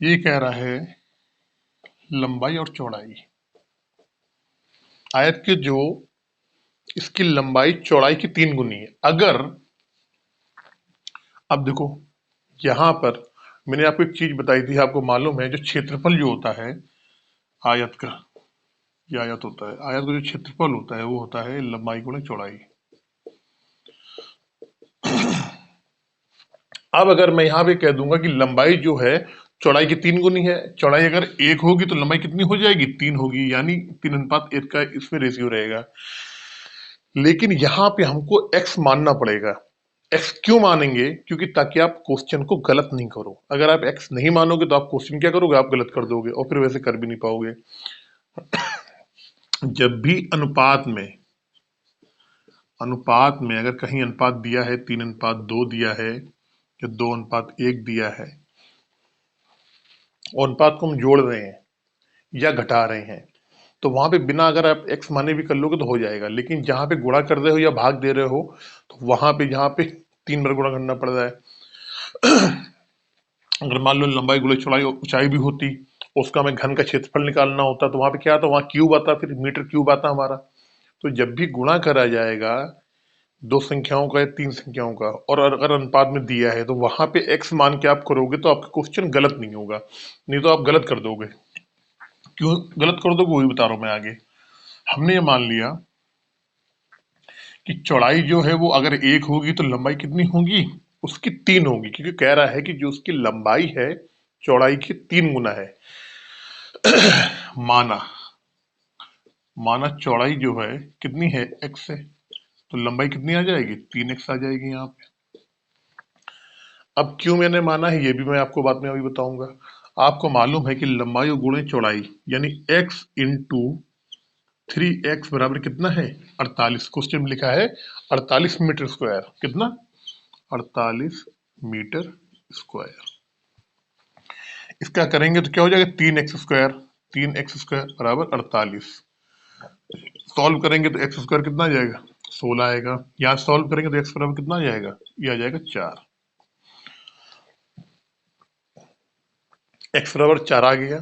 ये कह रहा है लंबाई और चौड़ाई, आयत के जो इसकी लंबाई चौड़ाई की 3 गुनी है। अगर अब देखो यहां पर मैंने आपको एक चीज बताई थी, आपको मालूम है जो क्षेत्रफल जो होता है आयत का, ये आयत होता है, आयत का जो क्षेत्रफल होता है वो होता है लंबाई गुणे चौड़ाई। अब अगर मैं यहां पे कह दूंगा कि लंबाई जो है चौड़ाई की 3 गुनी है, चौड़ाई अगर 1 होगी तो लंबाई कितनी हो जाएगी 3 होगी, यानी 3:1 का इसमें रेशियो रहेगा। लेकिन यहाँ पे हमको x मानना पड़ेगा। x क्यों मानेंगे? क्योंकि ताकि आप क्वेश्चन को गलत नहीं करो। अगर आप x नहीं मानोगे तो आप क्वेश्चन क्या करोगे, आप गलत कर दोगे और फिर वैसे कर भी नहीं पाओगे। जब भी अनुपात में अगर कहीं अनुपात दिया है 3:2 दिया है या 2:1 दिया है और अनुपात को हम जोड़ रहे हैं या घटा रहे हैं, तो वहां पे बिना अगर आप x माने भी कर लोगे तो हो जाएगा। लेकिन जहां पे गुणा कर रहे हो या भाग दे रहे हो तो वहां पे यहाँ पे 3 बार गुणा करना पड़ रहा है। अगर मान लो लंबाई गुणे चौड़ाई ऊंचाई भी होती, उसका हमें घन का क्षेत्रफल निकालना होता, तो वहां पे क्या आता, वहां क्यूब आता, फिर मीटर क्यूब आता हमारा। तो जब भी गुणा करा जाएगा 2 संख्याओं का या 3 संख्याओं का और अगर अनुपात में दिया है तो वहां पे x मान के आप करोगे तो आपका क्वेश्चन गलत नहीं होगा, नहीं तो आप गलत कर दोगे। क्यों गलत कर दोगे वही बता रहा हूं मैं आगे। हमने ये मान लिया कि चौड़ाई जो है वो अगर 1 होगी तो लंबाई कितनी होगी, उसकी 3 होगी, क्योंकि कह रहा है कि जो उसकी लंबाई है चौड़ाई की 3 गुना है। माना चौड़ाई जो है कितनी है x है, तो लंबाई कितनी आ जाएगी 3x आ जाएगी यहाँ पे। अब क्यों मैंने माना है ये भी मैं आपको बाद में अभी बताऊंगा। आपको मालूम है कि लंबाई गुणे चौड़ाई यानी x इंटू 3x बराबर कितना है 48। क्वेश्चन में लिखा है 48 मीटर स्क्वायर, कितना 48 मीटर स्क्वायर। इसका करेंगे तो क्या हो जाएगा 3x स्क्वायर बराबर 48। सॉल्व करेंगे तो x स्क्वायर कितना आ जाएगा 16 आएगा। यहाँ सॉल्व करेंगे तो x बराबर कितना आ जाएगा, ये आ जाएगा 4। x बराबर 4 आ गया।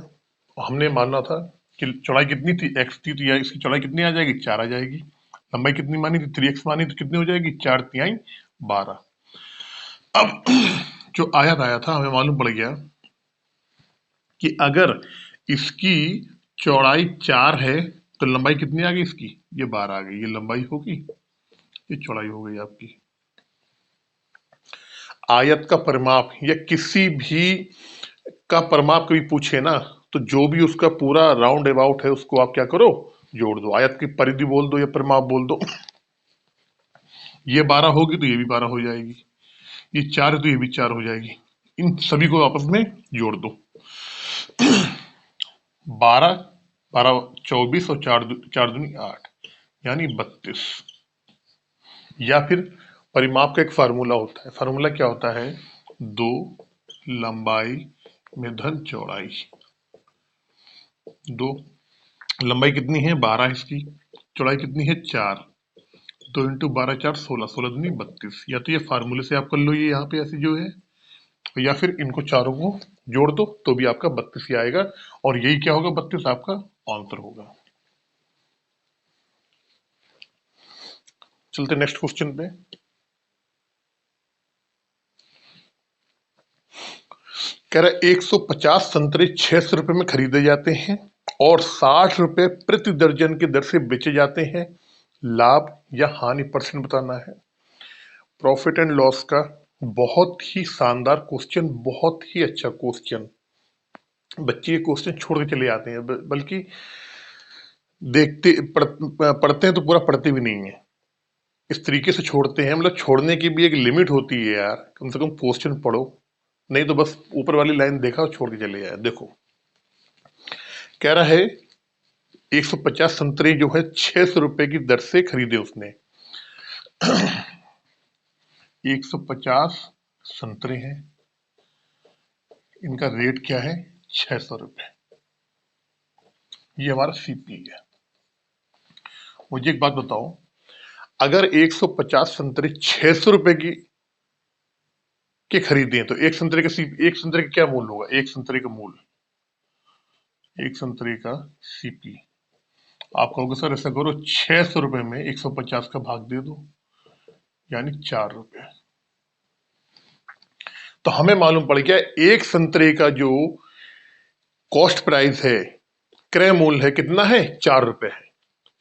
हमने माना था कि चौड़ाई कितनी थी x थी, तो यह इसकी चौड़ाई कितनी आ जाएगी 4 आ जाएगी। लंबाई कितनी मानी थी 3x मानी, तो कितनी हो जाएगी 4×3 = 12। अब जो आयत आया था हमें मालूम पड़ गया कि अगर इसकी चौड़ाई 4 है तो लंबाई कितनी आ गई इसकी, ये 12 आ गई। ये लंबाई होगी, ये चौड़ाई हो गई आपकी। आयत का परिमाप या किसी भी का परिमाप कभी पूछे ना, तो जो भी उसका पूरा राउंड अबाउट है उसको आप क्या करो, जोड़ दो। आयत की परिधि बोल दो या परिमाप बोल दो। ये 12 होगी तो ये भी 12 हो जाएगी, ये 4 है तो ये भी 4 हो जाएगी। इन सभी को आपस में जोड़ दो। 12 12 24 और 4 दूनी 8 यानी 32। या फिर परिमाप का एक फार्मूला होता है, फार्मूला क्या होता है 2 लंबाई में धन चौड़ाई। 2 लंबाई कितनी है 12, इसकी चौड़ाई कितनी है 4, 2 × 12 = 4, 16, 16 दूनी 32। या तो ये फार्मूले से आप कर लो, ये यहाँ पे ऐसे जो है, या फिर इनको चारों को जोड़ दो तो भी आपका 32 ही आएगा, और यही क्या होगा, 32 आपका आंसर होगा। चलते नेक्स्ट क्वेश्चन पे। कह रहा है 150 संतरे 600 रुपए में खरीदे जाते हैं और 60 रुपए प्रति दर्जन की दर से बेचे जाते हैं। लाभ या हानि परसेंट बताना है। प्रॉफिट एंड लॉस का बहुत ही शानदार क्वेश्चन, बहुत ही अच्छा क्वेश्चन। बच्चे ये क्वेश्चन छोड़ के चले आते हैं, बल्कि पढ़ते हैं तो पूरा पढ़ते भी नहीं है, इस तरीके से छोड़ते हैं। मतलब छोड़ने की भी एक लिमिट होती है यार, कम से कम क्वेश्चन पढ़ो, नहीं तो बस ऊपर वाली लाइन देखा और छोड़ के चले आए। देखो कह रहा है 150 संतरे जो है 600 रुपए की दर से खरीदे उसने। 150 संतरे हैं, इनका रेट क्या है, 600 रुपए। ये हमारा सीपी है। मुझे एक बात बताओ, अगर 150 संतरे 600 रुपए की के खरीदे तो एक संतरे का एक संतरे का क्या मूल्य होगा, एक संतरे का मूल्य, एक संतरे का सीपी। आप कहोगे सर ऐसा करो 600 रुपए में 150 का भाग दे दो, यानी 4 रुपए। तो हमें मालूम पड़ गया एक संतरे का जो कॉस्ट प्राइस है, क्रय मूल्य है, कितना है, 4 रुपए है।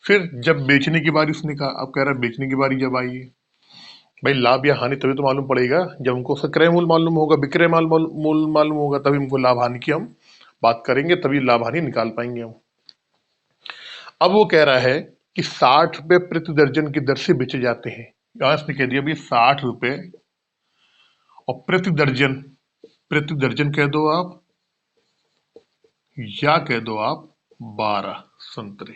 फिर जब बेचने की बारी उसने कहा, अब कह रहा है बेचने की बारी जब आई है, भाई लाभ या हानि तभी तो मालूम पड़ेगा जब हमको उसका क्रय मूल्य मालूम होगा, विक्रय मूल्य मालूम होगा, तभी हमको लाभ हानि की हम बात करेंगे, तभी लाभ हानि निकाल पाएंगे हम। अब वो कह रहा है कि 60 रुपए प्रति दर्जन की दर से बेचे जाते हैं। यहां इसने कह दिया भाई 60 रुपए, और प्रति दर्जन कह दो आप, या कह दो आप 12 संतरे।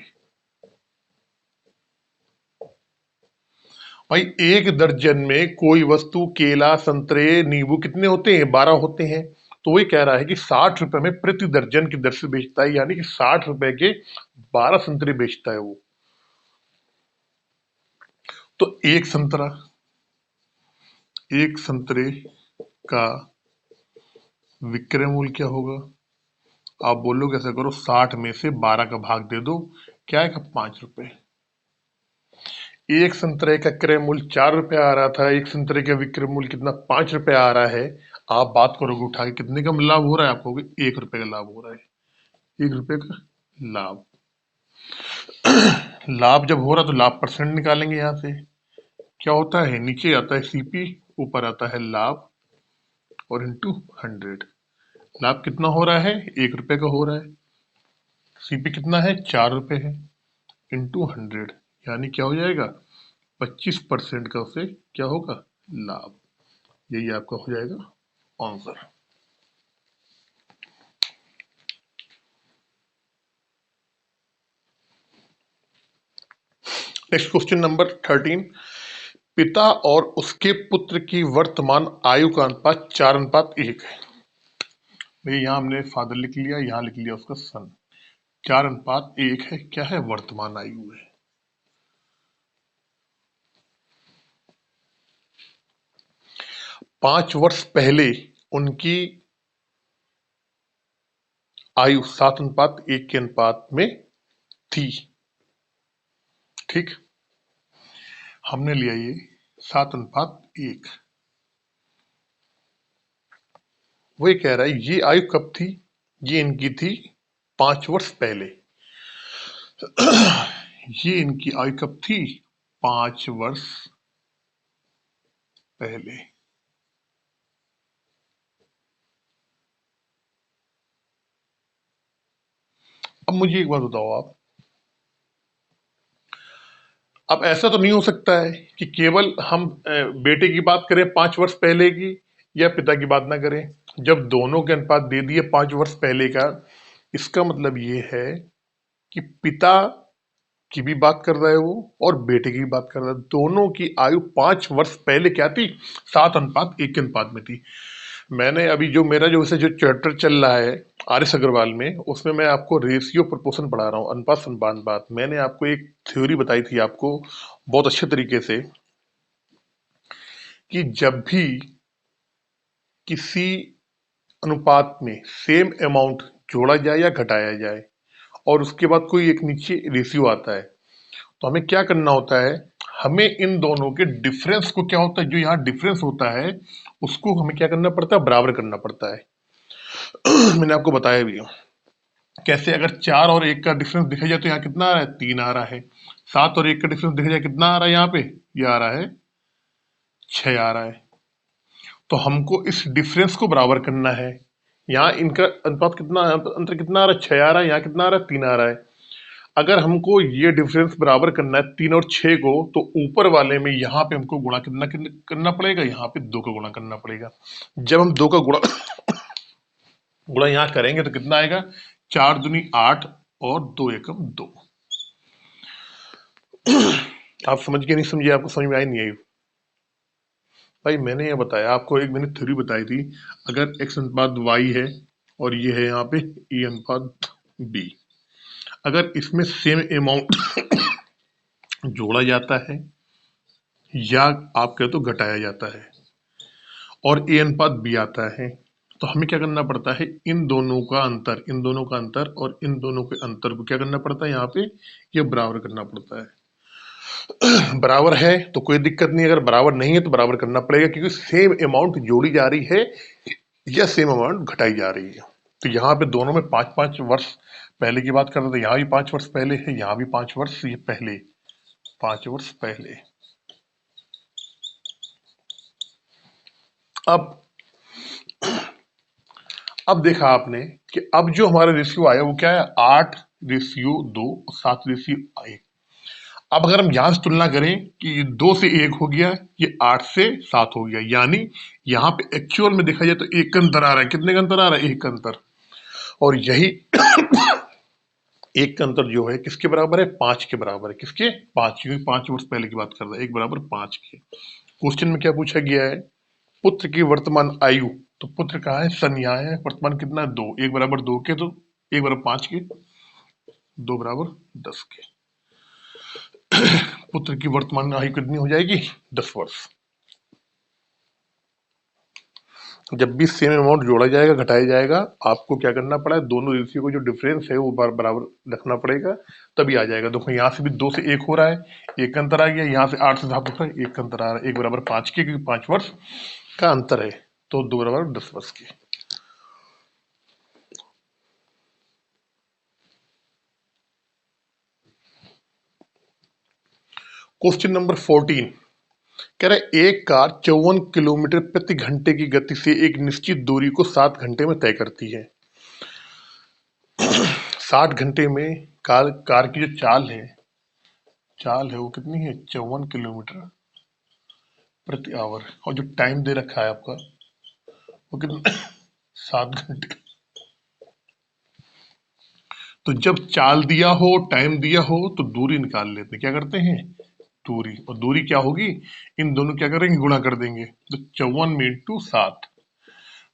भाई एक दर्जन में कोई वस्तु, केला, संतरे, नींबू कितने होते हैं, 12 होते हैं। तो वही कह रहा है कि 60 रुपए में प्रति दर्जन की दर से बेचता है, यानी कि 60 रुपए के 12 संतरे बेचता है वो। तो एक संतरे का विक्रय मूल्य क्या होगा, आप बोलोगे ऐसा करो 60 में से 12 का भाग दे दो, क्या आएगा, 5 रुपए। एक संतरे का क्रय मूल्य 4 रुपए आ रहा था, एक संतरे का विक्रय मूल्य कितना, 5 रुपए आ रहा है। आप बात करोगे उठा के कितने का लाभ हो रहा है, आप कहोगे 1 रुपए का लाभ हो रहा है, 1 रुपए का लाभ। लाभ जब हो रहा तो लाभ परसेंट निकालेंगे, यहां से क्या होता है, नीचे आता है सीपी, ऊपर आता है लाभ, और इंटू 100। लाभ कितना हो रहा है, 1 रुपए का हो रहा है, सीपी कितना है, 4 रुपए है, इंटू 100, यानी क्या हो जाएगा, 25% का उसे क्या होगा, लाभ। यही आपका हो जाएगा आंसर। Next question number 13। पिता और उसके पुत्र की वर्तमान आयु का अनुपात 4:1 है। भैया यहाँ हमने फादर लिख लिया, यहाँ लिख लिया उसका सन। 4:1 है, क्या है, वर्तमान आयु है। 5 वर्ष पहले उनकी आयु 7:1 के अनुपात में थी। ठीक, हमने लिया ये 7:1। वही कह रहा है ये आयु कब थी, ये इनकी थी 5 वर्ष पहले। ये इनकी आयु कब थी, 5 वर्ष पहले। अब मुझे एक बात बताओ आप, अब ऐसा तो नहीं हो सकता है कि केवल हम बेटे की बात करें 5 वर्ष पहले की, या पिता की बात ना करें। जब दोनों के अनुपात दे दिए 5 वर्ष पहले का, इसका मतलब ये है कि पिता की भी बात कर रहा है वो, और बेटे की भी बात कर रहा है। दोनों की आयु 5 वर्ष पहले क्या थी, 7:1 के अनुपात में थी। मैंने अभी जो मेरा जो वैसे जो चैप्टर चल रहा है आर एस अग्रवाल में, उसमें मैं आपको रेशियो प्रोपोर्शन पढ़ा रहा हूँ, अनुपात समानुपात। मैंने आपको एक थ्योरी बताई थी आपको बहुत अच्छे तरीके से कि जब भी किसी अनुपात में सेम अमाउंट जोड़ा जाए या घटाया जाए और उसके बाद कोई एक नीचे रेशियो आता है, तो हमें क्या करना होता है, हमें इन दोनों के डिफरेंस को, क्या होता है जो यहाँ डिफरेंस होता है उसको हमें क्या करना पड़ता है, बराबर करना पड़ता है। मैंने आपको बताया भी है। कैसे, अगर 4 और 1 का डिफरेंस देखा जाए तो यहाँ कितना आ रहा है, 3 आ रहा है। 7 और 1 का डिफरेंस देखा जाए कितना आ रहा है, यहाँ पे ये आ रहा है 6 आ रहा है। तो हमको इस डिफरेंस को बराबर करना है। यहाँ इनका अनुपात कितना, अंतर कितना आ रहा है, 6 आ रहा है, यहाँ कितना आ रहा है, 3 आ रहा है। अगर हमको ये डिफरेंस बराबर करना है 3 और 6 को, तो ऊपर वाले में यहाँ पे हमको गुणा करना पड़ेगा, यहाँ पे 2 का गुणा करना पड़ेगा। जब हम 2 का गुणा गुणा यहाँ करेंगे तो कितना आएगा, 4 दूनी 8 और 2 एकम 2। आप समझ के नहीं समझे, आपको समझ में आई नहीं आई? भाई मैंने ये बताया आपको, एक मैंने थ्योरी बताई थी, अगर x अनुपात y है और ये है यहाँ पे e अनुपात b, अगर इसमें सेम अमाउंट जोड़ा जाता है या आप कहे तो घटाया जाता है और a अनुपात b आता है, तो हमें क्या करना पड़ता है, इन दोनों का अंतर, इन दोनों का अंतर और इन दोनों के अंतर को क्या करना पड़ता है, यहाँ पे ये बराबर करना पड़ता है। बराबर है तो कोई दिक्कत नहीं, अगर बराबर नहीं है तो बराबर करना पड़ेगा, क्योंकि सेम अमाउंट जोड़ी जा रही है या सेम अमाउंट घटाई जा रही है। तो यहाँ पे दोनों में 5-5 वर्ष पहले की बात कर रहे थे, यहाँ भी 5 वर्ष पहले है, यहाँ भी 5 वर्ष ये पहले, 5 वर्ष पहले। अब देखा आपने कि अब जो हमारा रेशियो आया वो क्या है, 8:2 और 7:1। अब अगर हम यहां से तुलना करें कि 2 से 1 हो गया, ये 8 से 7 हो गया, यानी यहाँ पे एक्चुअल में देखा जाए तो 1 का अंतर आ रहा है। कितने का अंतर आ रहा है, 1 का अंतर। और यही 1 का अंतर जो है किसके बराबर है, 5 के बराबर है। किसके, 5, क्योंकि 5 वर्ष पहले की बात कर रहा है, 1 बराबर 5 के। क्वेश्चन में क्या पूछा गया है, पुत्र की वर्तमान आयु, तो पुत्र कहाँ है, सन यहाँ है, वर्तमान कितना है, 2, 1 बराबर 2 के, तो 1 बराबर 5 के, 2 बराबर 10 के। पुत्र की वर्तमान आयु कितनी हो जाएगी, 10 वर्ष। जब भी सेम अमाउंट जोड़ा जाएगा घटाया जाएगा, आपको क्या करना पड़ा है, दोनों रेशियो को जो डिफरेंस है वो बराबर रखना पड़ेगा, तभी आ जाएगा। देखो यहाँ से भी 2 से 1 हो रहा है, 1 का अंतर आ गया, यहाँ से 8 से 7 हो रहा है, 1 का अंतर आ रहा है, 1 बराबर 5 के, क्योंकि 5 वर्ष का अंतर है, तो 2 बराबर 10 वर्ष के। क्वेश्चन नंबर 14 कह रहा है, एक कार 54 किलोमीटर प्रति घंटे की गति से एक निश्चित दूरी को 7 घंटे में तय करती है। 60 घंटे में कार की जो चाल है वो कितनी है, 54 किलोमीटर प्रति आवर, और जो टाइम दे रखा है आपका वो कितना 7 घंटे। तो जब चाल दिया हो, टाइम दिया हो, तो दूरी निकाल लेते हैं, क्या करते हैं, दूरी। और दूरी क्या होगी, इन दोनों क्या करेंगे, गुणा कर देंगे। तो 54 में इंटू 7,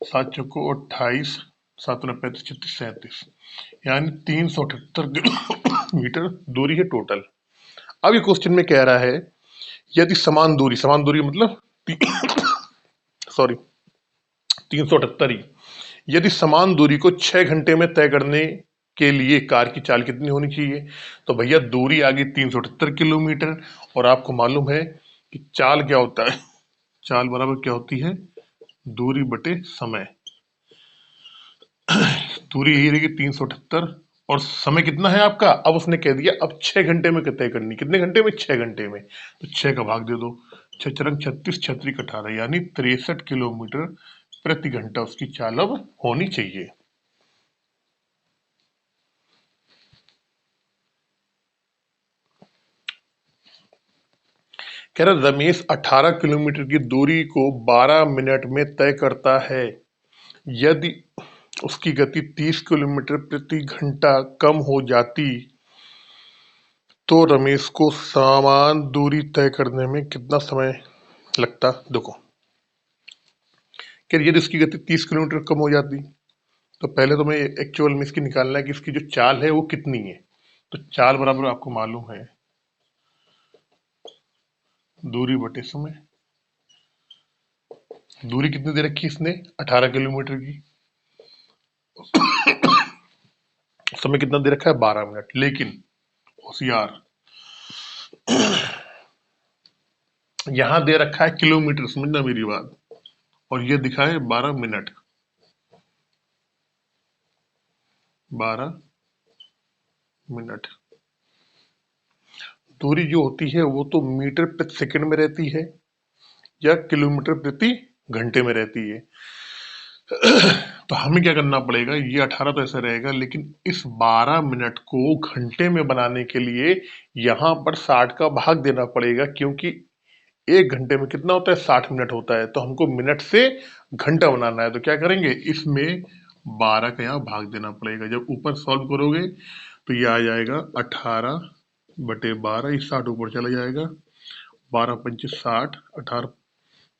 7 चौको 28, 7 35 36 37, यानी 378 किलोमीटर दूरी है टोटल। अब ये क्वेश्चन में कह रहा है, यदि समान दूरी मतलब सॉरी 378 ही, यदि समान दूरी को 6 घंटे में तय करने के लिए कार की चाल कितनी होनी चाहिए, तो भैया दूरी आ गई 378 किलोमीटर, और आपको मालूम है कि चाल क्या होता है, चाल बराबर क्या होती है, दूरी बटे समय। दूरी यही रहेगी 378, और समय कितना है आपका, अब उसने कह दिया अब 6 घंटे में तय करनी, कितने घंटे में, 6 घंटे में, तो 6 का भाग दे दो, 6 चरंग 36, 36 18, यानी 63 किलोमीटर प्रति घंटा उसकी चाल अब होनी चाहिए। कह रहा रमेश 18 किलोमीटर की दूरी को 12 मिनट में तय करता है। यदि उसकी गति 30 किलोमीटर प्रति घंटा कम हो जाती तो रमेश को समान दूरी तय करने में कितना समय लगता। देखो कि यदि इसकी गति 30 किलोमीटर कम हो जाती, तो पहले तो मैं एक्चुअल में इसकी निकालना है कि इसकी जो चाल है वो कितनी है। तो चाल बराबर आपको मालूम है दूरी बटे समय। दूरी कितनी दे रखी है इसने, 18 किलोमीटर की। समय कितना दे रखा है, 12 मिनट। लेकिन होशियार, यहां दे रखा है किलोमीटर, समझना मेरी बात, और ये दिखा है 12 मिनट। 12 मिनट। दूरी जो होती है वो तो मीटर प्रति सेकंड में रहती है या किलोमीटर प्रति घंटे में रहती है। तो हमें क्या करना पड़ेगा, ये 18 तो ऐसा रहेगा, लेकिन इस 12 मिनट को घंटे में बनाने के लिए यहां पर 60 का भाग देना पड़ेगा, क्योंकि एक घंटे में कितना होता है, 60 मिनट होता है। तो हमको मिनट से घंटा बनाना है, तो क्या करेंगे, इसमें 12 का यहाँ भाग देना पड़ेगा। जब ऊपर सॉल्व करोगे तो ये आ जाएगा 18 बटे 12, इस 60 ऊपर चला जाएगा, 12 पंचे 60, 18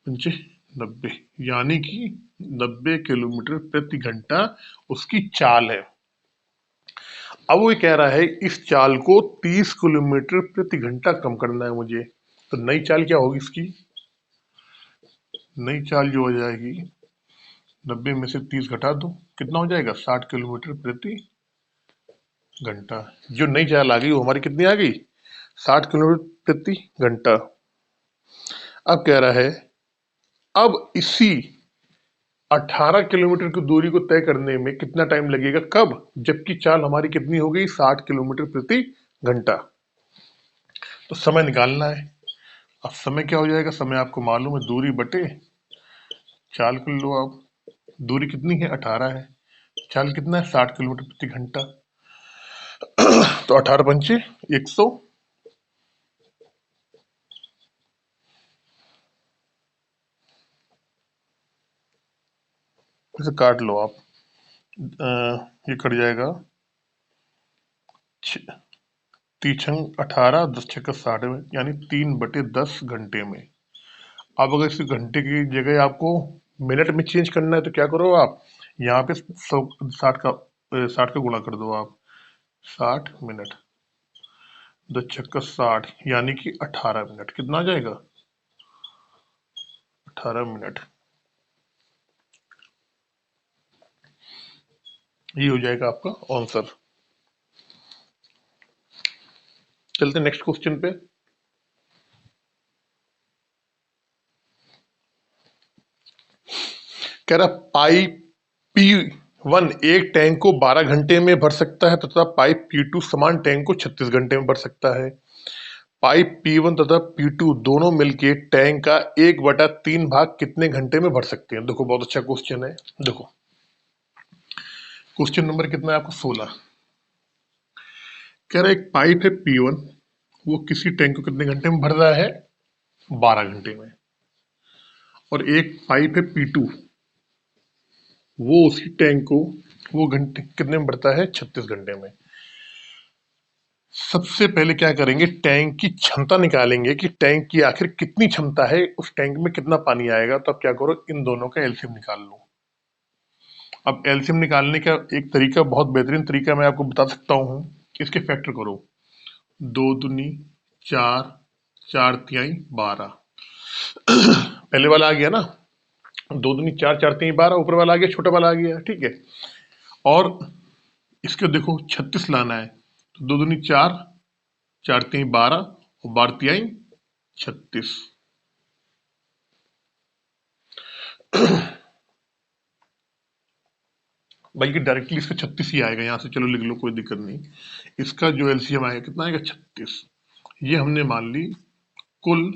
पंचे 90, यानी कि 90 किलोमीटर प्रति घंटा उसकी चाल है। अब वो कह रहा है इस चाल को 30 किलोमीटर प्रति घंटा कम करना है मुझे। तो नई चाल क्या होगी इसकी, नई चाल जो हो जाएगी, 90 में से 30 घटा दो, कितना हो जाएगा, 60 किलोमीटर प्रति घंटा। जो नई चाल आ गई वो हमारी कितनी आ गई, 60 किलोमीटर प्रति घंटा। अब कह रहा है अब इसी 18 किलोमीटर की दूरी को तय करने में कितना टाइम लगेगा, कब, जबकि चाल हमारी कितनी हो गई, 60 किलोमीटर प्रति घंटा। तो समय निकालना है। अब समय क्या हो जाएगा, समय आपको मालूम है दूरी बटे चाल कर लो आप। दूरी कितनी है, 18 है, चाल कितना है, 60 किलोमीटर प्रति घंटा। तो 18 पंचे 100, इसे काट लो आप, ये कट जाएगा, तीछंग 18, 10 छक्का 60 में, यानी 3/10 घंटे में। अब अगर इस घंटे की जगह आपको मिनट में चेंज करना है तो क्या करो आप, यहाँ पे 60 का गुणा कर दो आप, 60 मिनट, 10 छक्का 60, यानी कि 18 मिनट। कितना आ जाएगा, 18 मिनट। ये हो जाएगा आपका आंसर। चलते नेक्स्ट क्वेश्चन पे। कह रहा पाइप P1 एक टैंक को 12 घंटे में भर सकता है तथा पाइप P2 समान टैंक को 36 घंटे में भर सकता है। पाइप P1 तथा P2 दोनों मिलके टैंक का 1/3 भाग कितने घंटे में भर सकते हैं। देखो बहुत अच्छा क्वेश्चन है। देखो क्वेश्चन नंबर कितना है आपको, 16। कह रहा है एक पाइप है P1, वो किसी टैंक को कितने घंटे में भर रहा है, 12 घंटे में। और एक पाइप है P2, वो उसी टैंक को वो घंटे कितने में भरता है, 36 घंटे में। सबसे पहले क्या करेंगे, टैंक की क्षमता निकालेंगे कि टैंक की आखिर कितनी क्षमता है, उस टैंक में कितना पानी आएगा। तो अब क्या करो, इन दोनों का एलसीएम निकाल लो। अब एलसीएम निकालने का एक तरीका, बहुत बेहतरीन तरीका मैं आपको बता सकता हूँ। इसके फैक्टर करो, 2 दूनी 4, 4 तिहाई 12। पहले वाला आ गया ना, 2 दूनी 4, 4 तिहाई 12, ऊपर वाला आ गया, छोटा वाला आ गया, ठीक है। और इसके देखो 36 लाना है, तो 2 दूनी 4, 4 तिहाई 12 और 12 तिहाई 36। बल्कि डायरेक्टली इसका 36 ही आएगा, यहां से चलो लिख लो, कोई दिक्कत नहीं। इसका जो एलसीएम आएगा कितना आएगा, 36। ये हमने मान ली कुल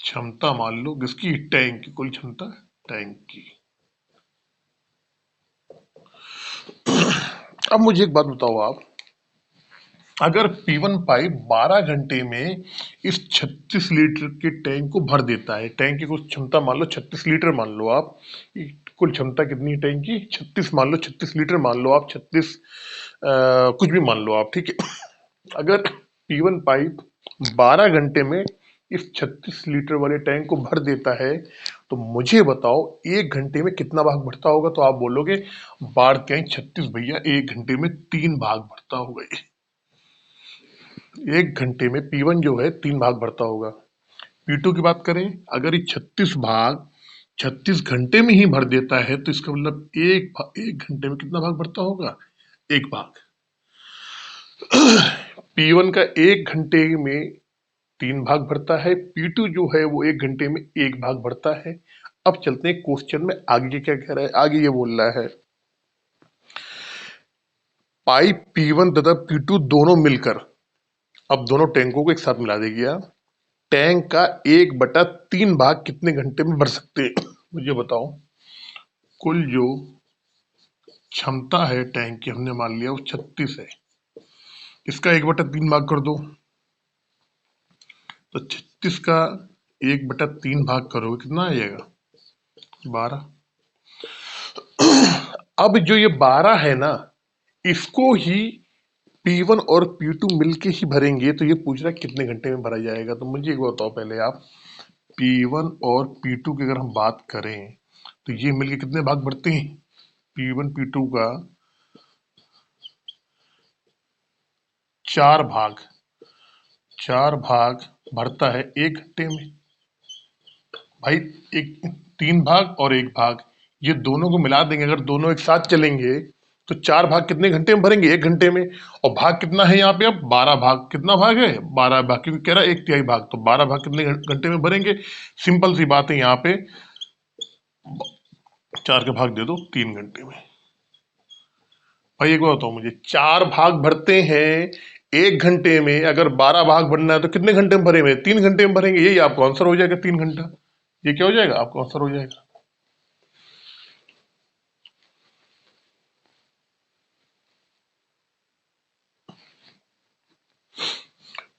क्षमता, मान लो किसकी, टैंक की कुल क्षमता, टैंक की। अब मुझे एक बात बताओ आप, अगर P1 पाइप 12 घंटे में इस 36 लीटर के टैंक को भर देता है, टैंक की कुछ क्षमता मान लो 36 लीटर मान लो आप, कुल क्षमता कितनी है टैंक की, 36 मान लो, 36 लीटर मान लो आप, 36 कुछ भी मान लो आप, ठीक है। अगर P1 पाइप 12 घंटे में इस 36 लीटर वाले टैंक को भर देता है, तो मुझे बताओ 1 घंटे में कितना भाग भरता होगा? तो आप बोलोगे बाढ़ के 36 भैया 1 घंटे में 3 भाग भरता होगा। 1 घंटे में P1 जो है 3 भाग भरता होगा। P2 की बात करें, अगर ये 36 भाग 36 घंटे में ही भर देता है, तो इसका मतलब 1 घंटे में कितना भाग भरता होगा? 1 भाग। P1 का 1 घंटे में 3 भाग भरता है, P2 जो है वो 1 घंटे में 1 भाग भरता है। अब चलते हैं क्वेश्चन में, आगे क्या कह रहा है? आगे ये बोल रहा है पाइप P1 तथा P2 दोनों मिलकर, अब दोनों टैंकों को एक साथ मिला देगी, टैंक का 1/3 भाग कितने घंटे में भर सकते हैं? मुझे बताओ। कुल जो क्षमता है टैंक की, हमने मान लिया वो 36 है, इसका 1/3 भाग कर दो, तो 36 का 1/3 भाग करोगे कितना आ जाएगा? 12। अब जो ये 12 है ना, इसको ही P1 और P2 मिलके ही भरेंगे, तो ये पूछ रहा है कितने घंटे में भरा जाएगा। तो मुझे एक बताओ पहले आप, P1 और P2 की अगर हम बात करें तो ये मिलके कितने भाग भरते हैं? P1 P2 का 4 भाग, 4 भाग भरता है 1 घंटे में। भाई एक 3 भाग और 1 भाग, ये दोनों को मिला देंगे, अगर दोनों एक साथ चलेंगे तो 4 भाग कितने घंटे में भरेंगे? 1 घंटे में। और भाग कितना है यहाँ पे? अब 12 भाग। कितना भाग है? 12 भाग, क्योंकि कह रहा है 1/3 भाग, तो 12 भाग कितने घंटे में भरेंगे? सिंपल सी बात है, यहाँ पे 4 के भाग दे दो 3 घंटे में। भाई एक बात बताओ मुझे, 4 भाग भरते हैं 1 घंटे में, अगर 12 भाग भरना है तो कितने घंटे में भरेंगे? 3 घंटे में भरेंगे। यही आपको आंसर हो जाएगा, 3 घंटा। ये क्या हो जाएगा? आपको आंसर हो जाएगा।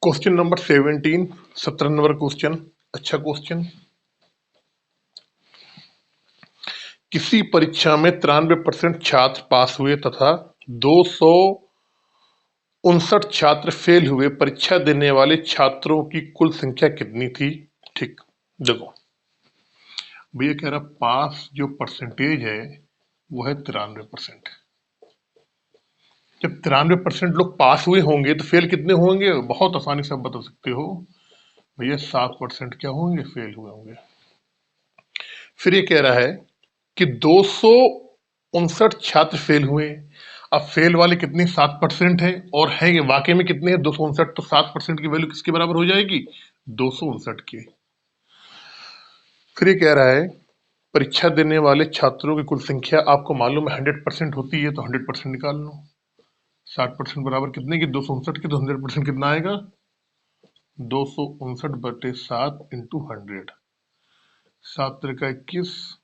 क्वेश्चन नंबर 17, 17 नंबर क्वेश्चन, अच्छा क्वेश्चन। किसी परीक्षा में 93% छात्र पास हुए तथा 259 छात्र फेल हुए, परीक्षा देने वाले छात्रों की कुल संख्या कितनी थी? ठीक, देखो भैया कह रहा पास जो परसेंटेज है वो है 93%। जब 93% लोग पास हुए होंगे तो फेल कितने होंगे? बहुत आसानी से आप बता सकते हो भैया, 7% क्या होंगे? फेल हुए होंगे। फिर ये कह रहा है कि 259 छात्र फेल हुए। अब फेल वाले कितने? 7% है, और है ये वाकई में कितने हैं? 259। तो 7% की वैल्यू किसके बराबर हो जाएगी? 259 की। फिर ये कह रहा है परीक्षा देने वाले छात्रों की कुल संख्या आपको मालूम है 100% होती है, तो 100% निकाल लो। 60% बराबर कितने की? 259 की, तो 100% कितना आएगा? 259/7 इंटू 100, 7 3 का 21,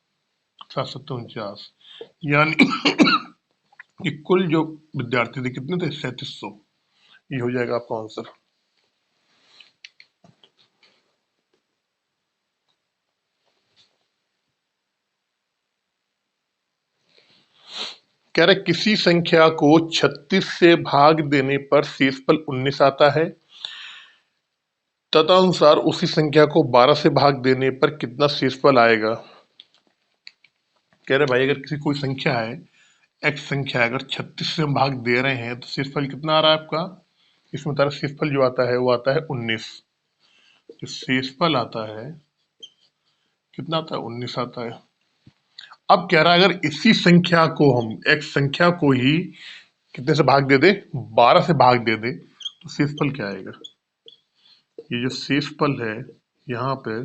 7 7 49, यानी कि कुल जो विद्यार्थी थे कितने थे? 3700। ये हो जाएगा आपका आंसर। कह रहे किसी संख्या को 36 से भाग देने पर शेषफल 19 आता है, तदनुसार उसी संख्या को 12 से भाग देने पर कितना शेषफल आएगा? कह रहे भाई अगर किसी कोई संख्या है, x संख्या है, अगर 36 से हम भाग दे रहे हैं तो शेषफल कितना आ रहा है आपका? इसमें तारा शेषफल जो आता है वो आता है 19। जो शेषफल आता है कितना आता है? 19 आता है। अब कह रहा है अगर इसी संख्या को हम x संख्या को ही कितने से भाग दे दे? 12 से भाग दे दे, तो शेषफल क्या आएगा? ये जो शेषफल है यहाँ पर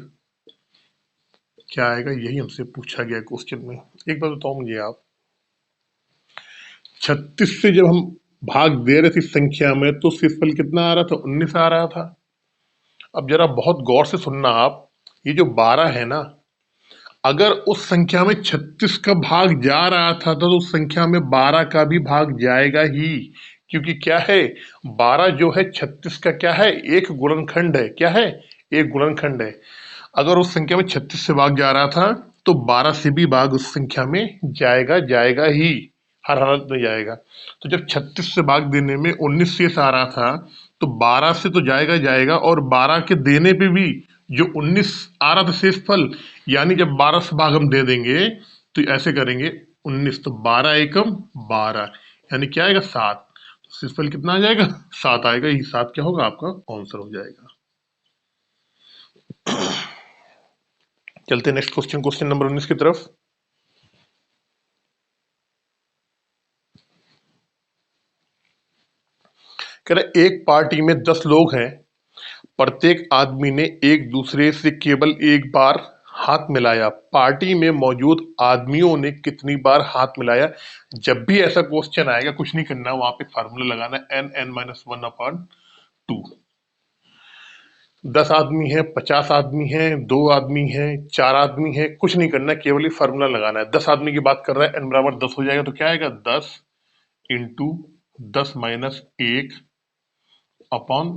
क्या आएगा? यही हमसे पूछा गया क्वेश्चन में। एक बार बताओ मुझे आप, 36 से जब हम भाग दे रहे थे संख्या में तो शेषफल कितना आ रहा था? 19 आ रहा था। अब जरा बहुत गौर से सुनना आप, ये जो 12 है ना, अगर उस संख्या में 36 का भाग जा रहा था तो उस संख्या में 12 का भी भाग जाएगा ही, क्योंकि क्या है? 12 जो है 36 का क्या है? एक गुणनखंड है। क्या है? एक गुणनखंड है। अगर उस संख्या में 36 से भाग जा रहा था तो 12 से भी भाग उस संख्या में जाएगा, जाएगा ही, हर हालत में जाएगा। तो जब 36 से भाग देने में 19 शेष आ रहा था तो 12 से तो जाएगा जाएगा, और 12 के देने पे भी जो 19 आ रहा था शेषफल, यानी जब 12 से भाग हम दे देंगे तो ऐसे करेंगे 19, तो 12 एकम 12, यानी क्या आएगा 7। तो शेषफल कितना आ जाएगा 7 आएगा। ये 7 क्या होगा आपका आंसर हो जाएगा। चलते नेक्स्ट क्वेश्चन, क्वेश्चन नंबर 19 की तरफ। कह रहे एक पार्टी में 10 लोग हैं, प्रत्येक आदमी ने एक दूसरे से केवल एक बार हाथ मिलाया। पार्टी में मौजूद आदमियों ने कितनी बार हाथ मिलाया? जब भी ऐसा क्वेश्चन आएगा कुछ नहीं करना, वहां पे फार्मूला लगाना एन एन माइनस 1/2। 10 आदमी है, 50 आदमी है, 2 आदमी है, 4 आदमी है, कुछ नहीं करना, केवल ही फार्मूला लगाना है। 10 आदमी की बात कर रहा है, एन बराबर 10 हो जाएगा, तो क्या आएगा 10 इंटू 10 माइनस 1 अपॉन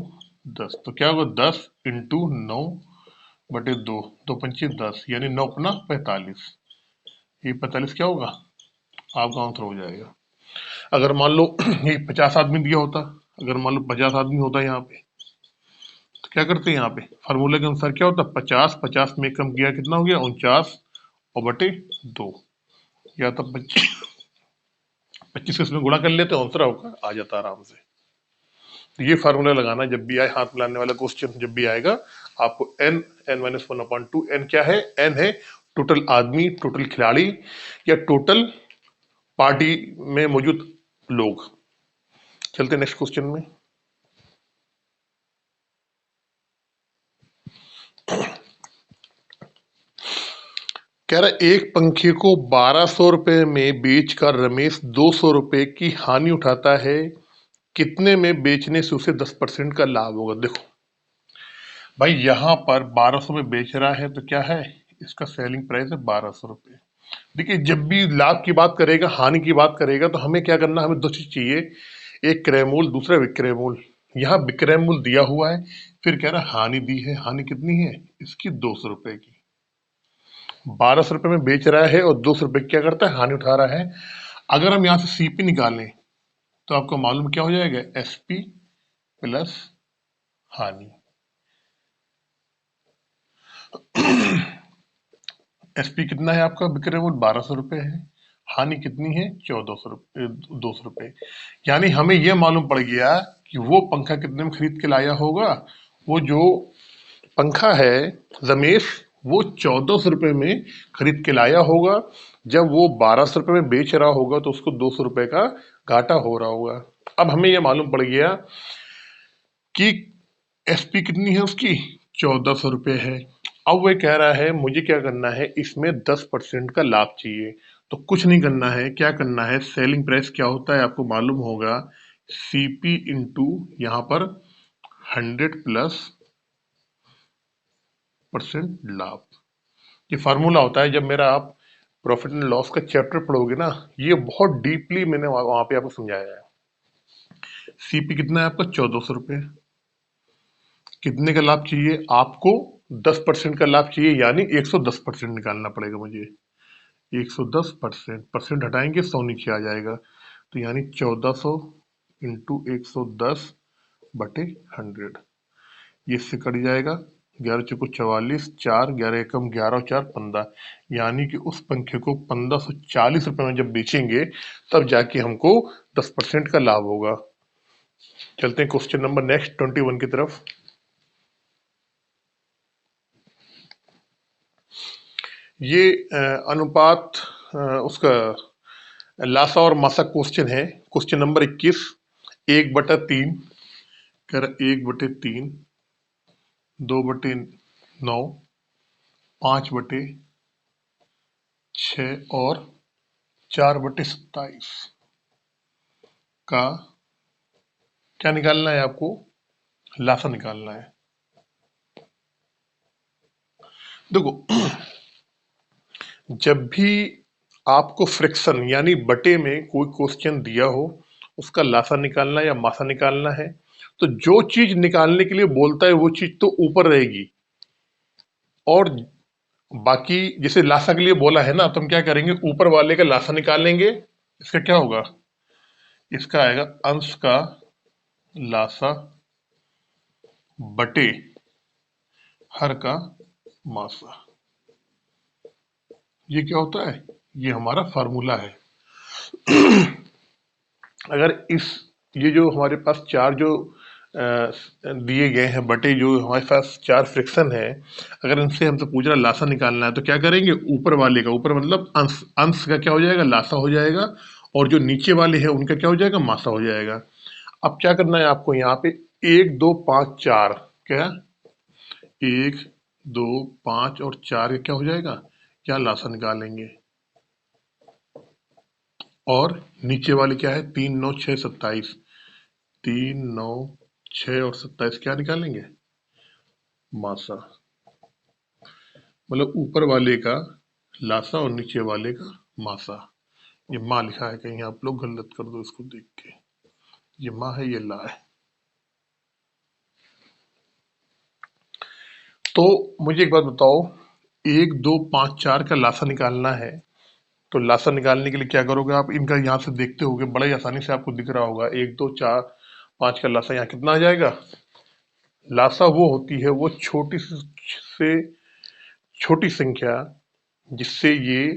10। तो क्या होगा 10 इंटू 9/2, 2×5 = 10, यानी 9×5 = 45। ये 45 क्या होगा आपका आंसर हो जाएगा। अगर मान लो ये 50 आदमी दिया होता, अगर मान लो 50 आदमी होता यहाँ पे, तो क्या करते हैं यहाँ पे फार्मूले के अनुसार क्या होता, 50 50 में कम किया कितना हो गया 49/2, या तो 25 से इसमें गुणा कर लेते, आंसर होगा आ जाता आराम से। तो ये फार्मूला लगाना जब भी आए हाथ मिलाने वाला क्वेश्चन, जब भी आएगा आपको एन एन माइनस 1/2। एन क्या है? एन है टोटल आदमी, टोटल खिलाड़ी, या टोटल पार्टी में मौजूद लोग। चलते नेक्स्ट क्वेश्चन में। कह रहा एक पंखे को 1200 रुपए में बेचकर रमेश 200 रुपए की हानि उठाता है, कितने में बेचने से उसे 10% का लाभ होगा? देखो भाई, यहां पर 1200 में बेच रहा है तो क्या है, इसका सेलिंग प्राइस है 1200 रुपए। देखिए जब भी लाभ की बात करेगा, हानि की बात करेगा, तो हमें क्या करना, हमें दो चीज चाहिए, एक क्रय मूल्य, दूसरा विक्रय मूल्य। यहाँ विक्रय मूल्य दिया हुआ है, फिर कह रहा है हानि दी है, हानि कितनी है इसकी 200 रुपए की। 1200 रुपए में बेच रहा है और 200 रुपए क्या करता है, हानि उठा रहा है। अगर हम यहाँ से सीपी निकालें तो आपको मालूम क्या हो जाएगा, एसपी प्लस हानि। एसपी कितना है आपका, विक्रय मूल्य 1200 रुपए है, हानि कितनी है 1400 रुपए, 200 रुपए। यानी हमें यह मालूम पड़ गया कि वो पंखा कितने में खरीद के लाया होगा। वो जो पंखा है रमेश, वो 1400 रुपए में खरीद के लाया होगा। जब वो 1200 रुपए में बेच रहा होगा तो उसको 200 रुपए का घाटा हो रहा होगा। अब हमें यह मालूम पड़ गया कि एसपी कितनी है उसकी, 1400 रुपए है। अब वह कह रहा है मुझे क्या करना है, इसमें 10% का लाभ चाहिए। तो कुछ नहीं करना है, क्या करना है, सेलिंग प्राइस क्या होता है आपको मालूम होगा, सीपी इंटू यहाँ पर 100 प्लस परसेंट लाभ। ये फार्मूला होता है, जब मेरा आप प्रॉफिट एंड लॉस का चैप्टर पढ़ोगे ना, ये बहुत डीपली मैंने वहां पे आपको समझाया है। सीपी कितना है आपका 1400 रुपए, कितने का लाभ चाहिए आपको, 10% का लाभ चाहिए, यानी 110% निकालना पड़ेगा मुझे। 110%, परसेंट हटाएंगे 100 नीचे आ जाएगा, तो यानी 1400 इंटू 110/100, ये इससे कट जाएगा। 11 चौको 44, 4 11 एकम 11 और 4 15, यानी कि उस पंखे को 1540 रुपए में जब बेचेंगे तब जाके हमको 10% का लाभ होगा। चलते हैं क्वेश्चन नंबर नेक्स्ट 21 की तरफ। ये अनुपात उसका लासा और मासा क्वेश्चन है। क्वेश्चन नंबर 21, 1/3, कर 1/3, 2/9, 5/6 और 4/27 का क्या निकालना है आपको, लासा निकालना है। देखो जब भी आपको फ्रैक्शन यानी बटे में कोई क्वेश्चन दिया हो, उसका लासा निकालना या मासा निकालना है, तो जो चीज निकालने के लिए बोलता है वो चीज तो ऊपर रहेगी, और बाकी जैसे लासा के लिए बोला है ना, तो हम क्या करेंगे, ऊपर वाले का लासा निकालेंगे। इसका क्या होगा, इसका आएगा अंश का लासा बटे हर का मासा। ये क्या होता है? ये हमारा फार्मूला है। अगर ये जो हमारे पास चार जो दिए गए हैं बटे जो हमारे पास चार फ्रिक्शन है, अगर इनसे हमसे पूछ रहा लासा निकालना है तो क्या करेंगे? ऊपर वाले का, ऊपर मतलब अंश, अंश का क्या हो जाएगा? लासा हो जाएगा। और जो नीचे वाले हैं उनका क्या हो जाएगा? मासा हो जाएगा। अब क्या करना है आपको यहाँ पे? एक दो पांच चार, क्या? एक दो पांच और चार क्या हो जाएगा? क्या लासा निकालेंगे। और नीचे वाले क्या है? तीन नौ छह 27। तीन नौ छह और 27 क्या निकालेंगे? मासा। मतलब ऊपर वाले का लासा और नीचे वाले का मासा। ये माँ लिखा है, कहीं आप लोग गलत कर दो इसको देख के। ये माँ है, ये ला है। तो मुझे एक बात बताओ, एक दो पांच चार का लासा निकालना है तो लासा निकालने के लिए क्या करोगे आप? इनका यहाँ से देखते होगे, बड़ा ही आसानी से आपको दिख रहा होगा। एक दो चार पांच का लासा यहाँ कितना आ जाएगा? लासा वो होती है, वो छोटी से छोटी संख्या जिससे ये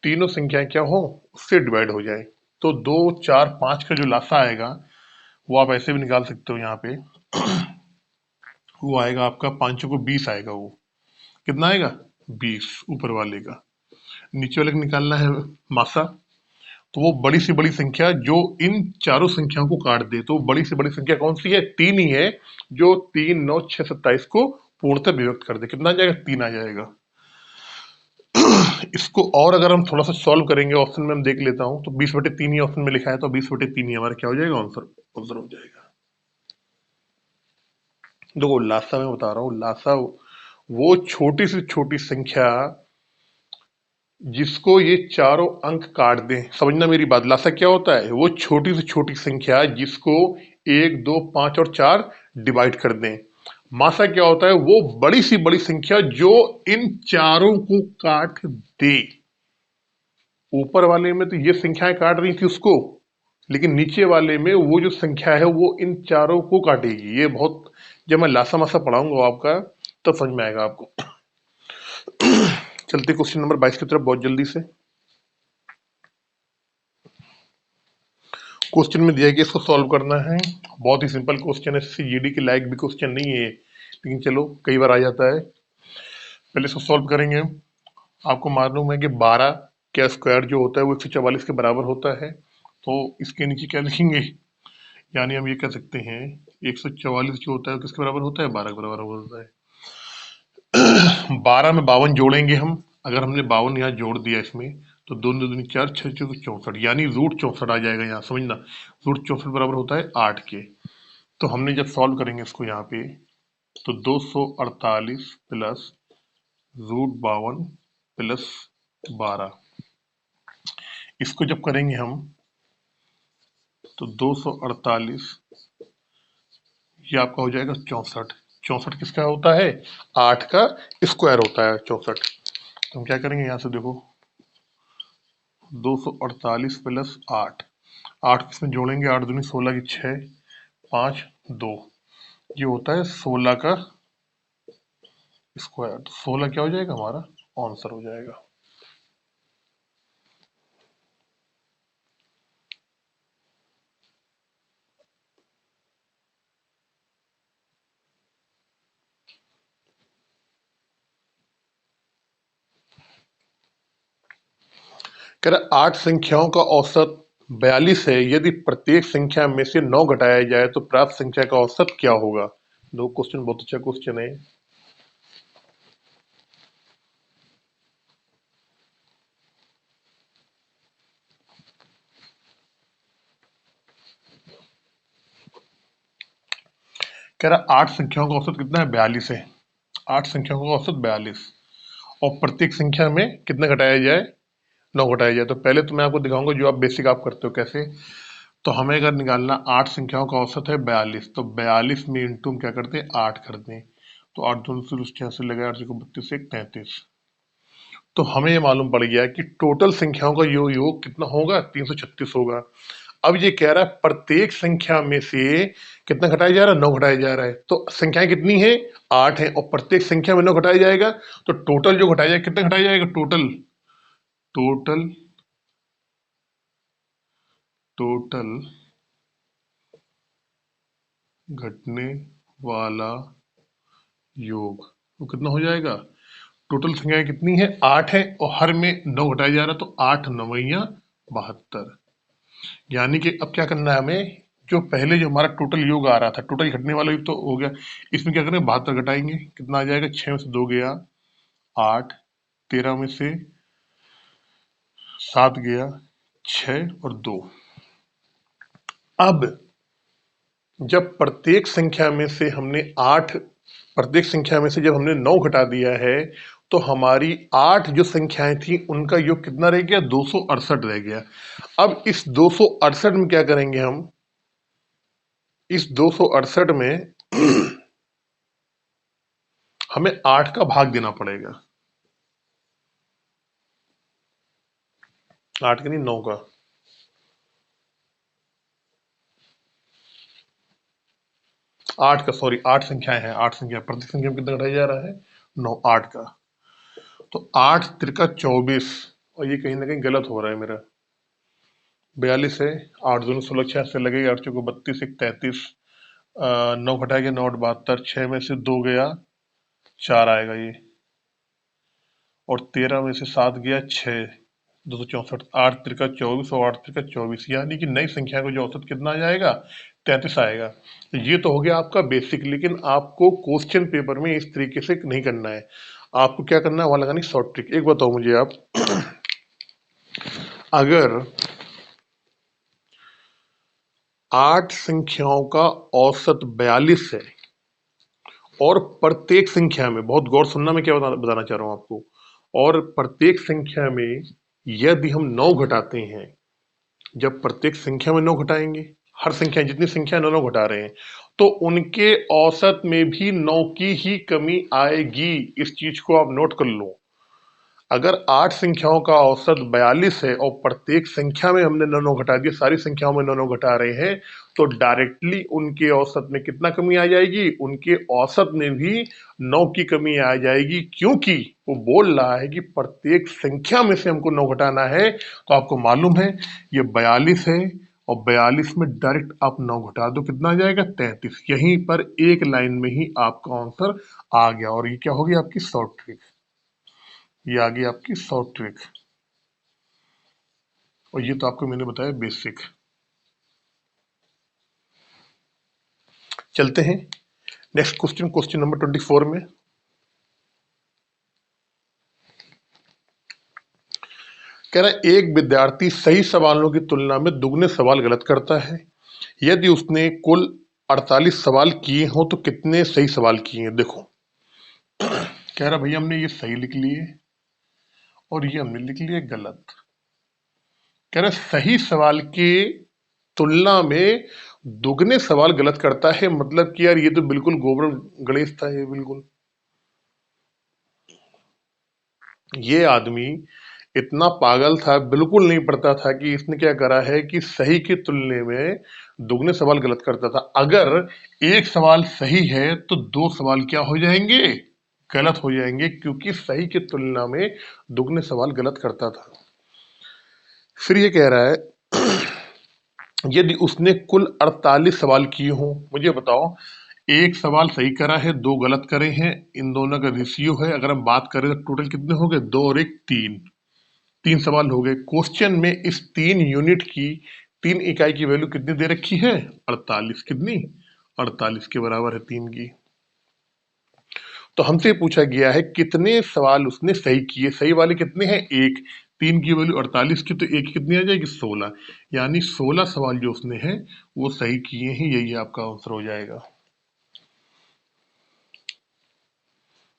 तीनों संख्याएं क्या हो, उससे डिवाइड हो जाए। तो दो चार पांच का जो लासा आएगा वो आप ऐसे भी निकाल सकते हो। यहाँ पे वो आएगा आपका, पांचों को 20 आएगा। वो कितना आएगा? 20 ऊपर वाले का। नीचे वाले का निकालना है मासा। तो वो बड़ी से बड़ी संख्या जो इन चारों संख्याओं को काट दे, तो बड़ी से बड़ी संख्या कौन सी है? तीन ही है, जो तीन नौ छह 27 को पूर्णतः विभक्त कर दे। कितना आ जाएगा? तीन आ जाएगा। इसको और अगर हम थोड़ा सा सॉल्व करेंगे, ऑप्शन में हम देख लेता हूं, तो 20/3 ही ऑप्शन में लिखा है, तो 20/3 ही हमारा क्या हो जाएगा? आंसर आंसर हो जाएगा। देखो लासा मैं बता रहा हूँ, लासा वो छोटी से छोटी संख्या जिसको ये चारों अंक काट दें। समझना मेरी बात, लासा क्या होता है? वो छोटी से छोटी संख्या जिसको एक दो पांच और चार डिवाइड कर दें। मासा क्या होता है? वो बड़ी सी बड़ी संख्या जो इन चारों को काट दे। ऊपर वाले में तो ये संख्याएं काट रही थी उसको, लेकिन नीचे वाले में वो जो संख्या है वो इन चारों को काटेगी। ये बहुत, जब मैं लासा मासा पढ़ाऊंगा आपका तब समझ में आएगा आपको। चलते क्वेश्चन नंबर 22 की तरफ बहुत जल्दी से। क्वेश्चन में दिया है कि इसको सॉल्व करना है। बहुत ही सिंपल क्वेश्चन है, सीजीडी के लायक भी क्वेश्चन नहीं है, लेकिन चलो कई बार आ जाता है। पहले इसको सॉल्व करेंगे। आपको मालूम है कि 12 का स्क्वायर जो होता है वो 144 के बराबर होता है। तो इसके नीचे क्या लिखेंगे? यानी हम ये कह सकते हैं 144 जो होता है किसके बराबर होता है? 12 के बराबर होता है। 12 में 52 जोड़ेंगे हम। अगर हमने 52 यहाँ जोड़ दिया इसमें, तो दो दो दूनी चार, छह छह 64, यानी √64 आ जाएगा। यहाँ समझना, √64 बराबर होता है 8 के। तो हमने जब सॉल्व करेंगे इसको यहाँ पे, तो 248 प्लस √52 प्लस 12, इसको जब करेंगे हम तो 248, ये आपका हो जाएगा 64। 64 किसका होता है? 8 का स्क्वायर होता है 64। तो हम क्या करेंगे यहाँ से, देखो 248 प्लस 8, 8 किसमें जोड़ेंगे? 8 दूनी 16 की 6, 5 2, ये होता है 16 का स्क्वायर। तो 16 क्या हो जाएगा? हमारा आंसर हो जाएगा। कह रहा 8 संख्याओं का औसत 42 है, यदि प्रत्येक संख्या में से 9 घटाया जाए तो प्राप्त संख्या का औसत क्या होगा? दो क्वेश्चन बहुत अच्छा क्वेश्चन है। कह रहा 8 संख्याओं का औसत कितना है? 42 है। 8 संख्याओं का औसत 42, और प्रत्येक संख्या में कितना घटाया जाए? 9 घटाया जाए। तो पहले तो मैं आपको दिखाऊंगा जो आप बेसिक आप करते हो कैसे। तो हमें अगर निकालना 8 संख्याओं का औसत है 42, तो 42 में इंटू हम क्या करते हैं? 8 करते हैं। तो 8 दूनी से 86 लगा, 8 को 32 से 33। तो हमें ये मालूम पड़ गया कि टोटल संख्याओं का योग कितना होगा? 336 होगा। अब ये कह रहा है प्रत्येक संख्या में से कितना घटाया जा रहा है, 9 घटाया जा रहा है। तो संख्याएं कितनी है, 8 है, और प्रत्येक संख्या में 9 घटाया जाएगा, तो टोटल जो घटाया जाएगा कितना घटाया जाएगा, टोटल टोटल टोटल घटने वाला योग वो कितना हो जाएगा। टोटल संख्याएं कितनी है, 8 है, और हर में 9 घटाया जा रहा है, तो 8 नवैया 72। यानी कि अब क्या करना है हमें, जो पहले जो हमारा टोटल योग आ रहा था, टोटल घटने वाला योग तो हो गया, इसमें क्या करें, 72 घटाएंगे, कितना आ जाएगा, 6 में से 2 गया 8, 13 में से 7 गया 6 और 2। अब जब प्रत्येक संख्या में से हमने 8, प्रत्येक संख्या में से जब हमने 9 घटा दिया है, तो हमारी 8 जो संख्याएं थी उनका योग कितना रह गया, 268 रह गया। अब इस 268 में क्या करेंगे हम, इस 268 में हमें 8 का भाग देना पड़ेगा, 8 का नहीं 9 का। 8 का, सॉरी 8 संख्याएं हैं, 8 संख्या, प्रत्येक संख्या में कितना घटाया जा रहा है, 9, 8 का। तो 8 त्रिका 24, और ये कहीं ना कहीं गलत हो रहा है मेरा, 42 है, 8 दूनी 16, 6 से लगेगा, 8 चौको 32, 1 33, 9 घटाया गया 9 72, 6 में से 2 गया 4 आएगा ये, और 13 में से 7 गया 6, 264, 8 त्रिका 24 और 8 त्रिका 24, यानी कि नई संख्या का जो औसत कितना आ जाएगा, 33 आएगा। तो ये तो हो गया आपका बेसिक, लेकिन आपको क्वेश्चन पेपर में इस तरीके से नहीं करना है, आपको क्या करना है, वहां लगानी शॉर्ट ट्रिक। एक बताओ मुझे आप, अगर 8 संख्याओं का औसत 42 है, और प्रत्येक संख्या में, बहुत गौर सुनना मैं क्या बताना चाह रहा हूं आपको, और प्रत्येक संख्या में यदि हम 9 घटाते हैं, जब प्रत्येक संख्या में 9 घटाएंगे, हर संख्या जितनी संख्या 9 घटा रहे हैं, तो उनके औसत में भी 9 की ही कमी आएगी। इस चीज को आप नोट कर लो। अगर 8 संख्याओं का औसत 42 है और प्रत्येक संख्या में हमने 9 घटा दिया, सारी संख्याओं में 9 घटा रहे हैं, तो डायरेक्टली उनके औसत में कितना कमी आ जाएगी, उनके औसत में भी 9 की कमी आ जाएगी, क्योंकि वो बोल रहा है कि प्रत्येक संख्या में से हमको 9 घटाना है। तो आपको मालूम है ये 42 है, और 42 में डायरेक्ट आप 9 घटा दो, कितना आ जाएगा, 33। यहीं पर एक लाइन में ही आपका आंसर आ गया, और ये क्या होगी, आपकी शॉर्ट ट्रिक। ये आ गई आपकी शॉर्ट ट्रिक, और ये तो आपको मैंने बताया बेसिक। चलते हैं नेक्स्ट क्वेश्चन, क्वेश्चन नंबर 24 में। कह रहा है एक विद्यार्थी सही सवालों की तुलना में दुगने सवाल गलत करता है। यदि उसने कुल 48 सवाल किए हों तो कितने सही सवाल किए हैं। देखो कह रहा भैया हमने ये सही लिख लिए और ये हमने लिख लिए गलत। कह रहा सही सवाल की तुलना में दुगने सवाल गलत करता है, मतलब कि यार ये तो बिल्कुल गोबर गणेश था, ये बिल्कुल, ये आदमी इतना पागल था, बिल्कुल नहीं पढ़ता था कि इसने क्या करा है कि सही की तुलने में दुगने सवाल गलत करता था। अगर एक सवाल सही है तो दो सवाल क्या हो जाएंगे, गलत हो जाएंगे, क्योंकि सही की तुलना में दुगने सवाल गलत करता था। फिर ये कह रहा है यदि उसने कुल 48 सवाल किए हों, मुझे बताओ एक सवाल सही करा है, दो गलत करे हैं, इन दोनों का रेशियो है, अगर हम बात करें तो टोटल कितने हो गए, दो और एक तीन, तीन सवाल हो गए। क्वेश्चन में इस 3 यूनिट की, 3 इकाई की वैल्यू कितनी दे रखी है, 48। कितनी, 48 के बराबर है 3 की। तो हमसे पूछा गया है कितने सवाल उसने सही किए, सही वाले कितने हैं, एक, 3 की वैल्यू 48 की, तो एक कितनी आ जाएगी, 16, यानी 16 सवाल जो उसने हैं वो सही किए हैं, यही आपका आंसर हो जाएगा।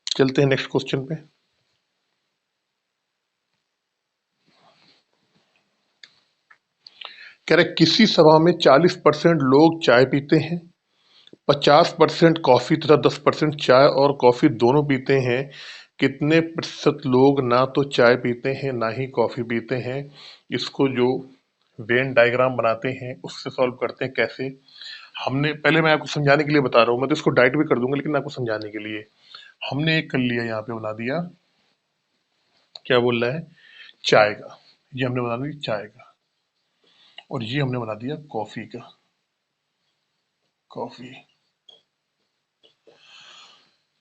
चलते हैं नेक्स्ट क्वेश्चन पे। कह रहे किसी सभा में 40% लोग चाय पीते हैं, 50% कॉफी तथा 10% चाय और कॉफी दोनों पीते हैं। कितने प्रतिशत लोग ना तो चाय पीते हैं ना ही कॉफी पीते हैं। इसको जो वेन डायग्राम बनाते हैं, उससे सॉल्व करते हैं कैसे। हमने पहले, मैं आपको समझाने के लिए बता रहा हूँ, मैं तो इसको डाइट भी कर दूंगा लेकिन आपको समझाने के लिए हमने एक कर लिया, यहाँ पे बना दिया, क्या बोल रहा है, चाय का। ये हमने बना दिया चाय का, और ये हमने बना दिया कॉफी का, कॉफी।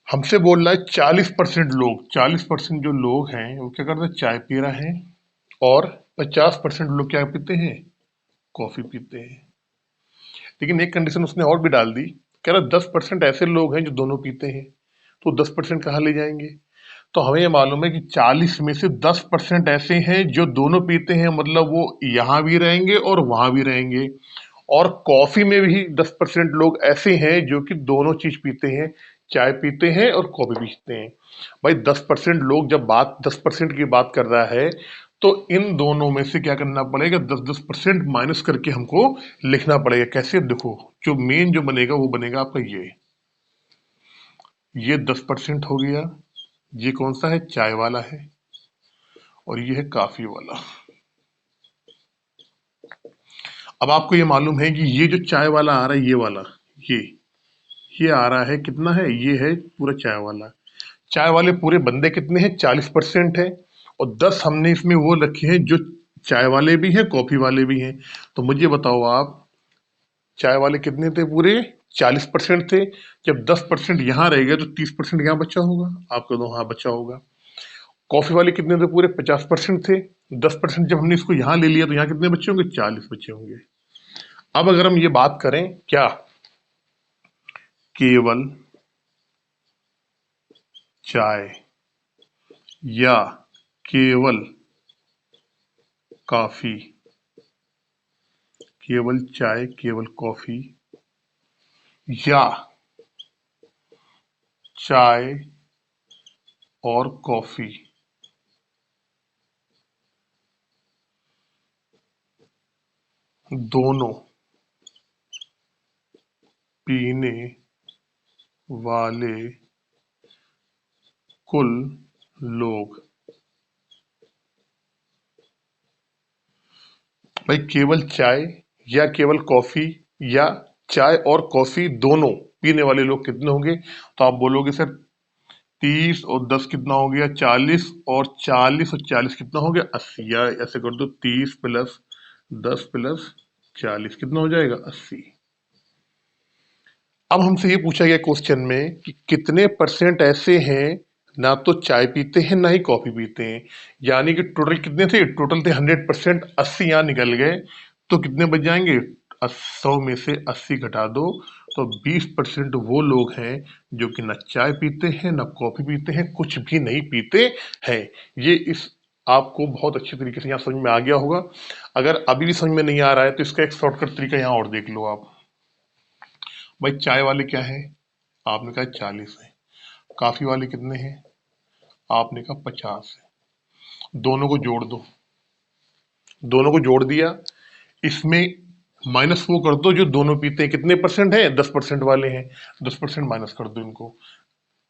हमसे बोल रहा है 40% लोग, 40% जो लोग हैं वो क्या करते हैं, चाय पी रहे हैं, और 50% लोग क्या पीते हैं, कॉफी पीते हैं। लेकिन एक कंडीशन उसने और भी डाल दी, कह रहा 10% ऐसे लोग हैं जो दोनों पीते हैं, तो 10% कहाँ ले जाएंगे। तो हमें ये मालूम है कि 40 में से 10% ऐसे हैं जो दोनों पीते हैं, मतलब वो यहाँ भी रहेंगे और वहां भी रहेंगे। और कॉफी में भी 10% लोग ऐसे हैं जो कि दोनों चीज पीते हैं, चाय पीते हैं और कॉफी पीते हैं। भाई 10% लोग जब बात 10% की बात कर रहा है, तो इन दोनों में से क्या करना पड़ेगा, 10-10% माइनस करके हमको लिखना पड़ेगा। कैसे, देखो, जो मेन जो बनेगा वो बनेगा आपका ये 10% हो गया, ये कौन सा है, चाय वाला है, और ये है कॉफी वाला। अब आपको ये मालूम है कि ये जो चाय वाला आ रहा है, ये वाला, ये ये आ रहा है, कितना है, ये है पूरा चाय वाला। चाय वाले पूरे बंदे कितने हैं, 40% है, और 10 हमने इसमें वो रखे हैं जो चाय वाले भी हैं, कॉफी वाले भी हैं। तो मुझे बताओ आप, चाय वाले कितने थे, पूरे 40% थे। जब 10% यहाँ रह गया तो 30% यहाँ बचा होगा, आपका तो हाँ बचा होगा। कॉफी वाले कितने थे, पूरे 50% थे। 10% जब हमने इसको यहाँ ले लिया तो यहाँ कितने बचे होंगे, 40 बचे होंगे। अब अगर हम ये बात करें, क्या केवल चाय या केवल कॉफी, केवल चाय, केवल कॉफी, या चाय और कॉफी दोनों पीने वाले कुल लोग। भाई केवल चाय या केवल कॉफी, या चाय और कॉफी दोनों पीने वाले लोग कितने होंगे, तो आप बोलोगे सर 30 और 10 कितना हो गया, 40, और 40 और 40 कितना हो गया, 80। या ऐसे कर दो, 30 प्लस 10 प्लस 40 कितना हो जाएगा, 80। अब हमसे ये पूछा गया क्वेश्चन में कि कितने परसेंट ऐसे हैं ना तो चाय पीते हैं ना ही कॉफी पीते हैं। यानी कि टोटल कितने थे, टोटल थे 100%, 80 यहाँ निकल गए, तो कितने बच जाएंगे, 100 में से 80 घटा दो, तो 20% वो लोग हैं जो कि ना चाय पीते हैं ना कॉफी पीते हैं, कुछ भी नहीं पीते हैं। ये इस आपको बहुत अच्छे तरीके से यहाँ समझ में आ गया होगा। अगर अभी भी समझ में नहीं आ रहा है तो इसका एक शॉर्टकट तरीका यहाँ और देख लो आप। भाई चाय वाले क्या है, आपने कहा 40 है। कॉफी वाले कितने हैं, आपने कहा 50 है। दोनों को जोड़ दो, दोनों को जोड़ दिया, इसमें माइनस वो कर दो जो दोनों पीते हैं, कितने परसेंट है, 10% वाले हैं, 10% माइनस कर दो इनको।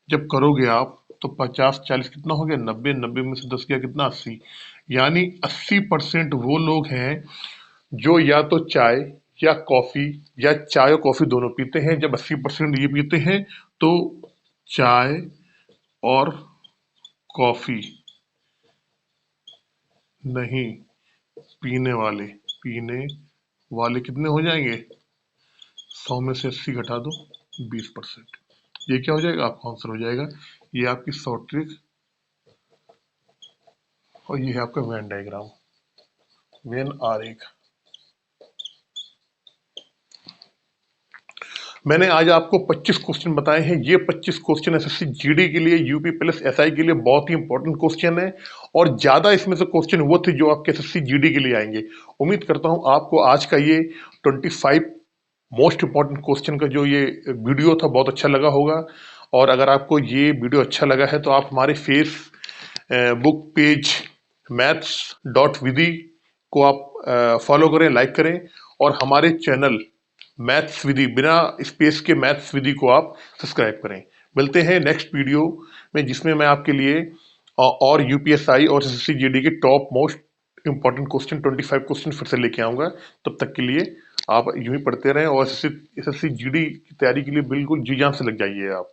जब करोगे आप तो 50-40 कितना हो गया, 90, 90 में से 10 गया कितना, 80। यानी 80% वो लोग हैं जो या तो चाय या कॉफी, या चाय और कॉफी दोनों पीते हैं। जब 80% ये पीते हैं तो चाय और कॉफी नहीं पीने वाले कितने हो जाएंगे, 100 में से 80 घटा दो, 20%। ये क्या हो जाएगा, आपका आंसर हो जाएगा। ये आपकी शॉर्ट ट्रिक, और ये है आपका वेन डायग्राम, वेन आरेख। मैंने आज आपको 25 क्वेश्चन बताए हैं। ये 25 क्वेश्चन एसएससी जीडी के लिए, यूपी प्लस एसआई के लिए बहुत ही इंपॉर्टेंट क्वेश्चन है, और ज्यादा इसमें से क्वेश्चन वो थे जो आपके एसएससी जीडी के लिए आएंगे। उम्मीद करता हूं आपको आज का ये 25 मोस्ट इंपॉर्टेंट क्वेश्चन का जो ये वीडियो था बहुत अच्छा लगा होगा। और अगर आपको ये वीडियो अच्छा लगा है तो आप हमारे बुक पेज maths.vidhi को आप फॉलो करें, लाइक करें, और हमारे चैनल मैथ्स विधि, बिना स्पेस के मैथ्स विधि को आप सब्सक्राइब करें। मिलते हैं नेक्स्ट वीडियो में, जिसमें मैं आपके लिए और यूपीएसआई और एसएससी जीडी के top most important question 25 question फिर से लेके आऊंगा। तब तक के लिए आप यूं ही पढ़ते रहें और एसएससी जीडी की तैयारी के लिए बिल्कुल जी जान से लग जाइए आप।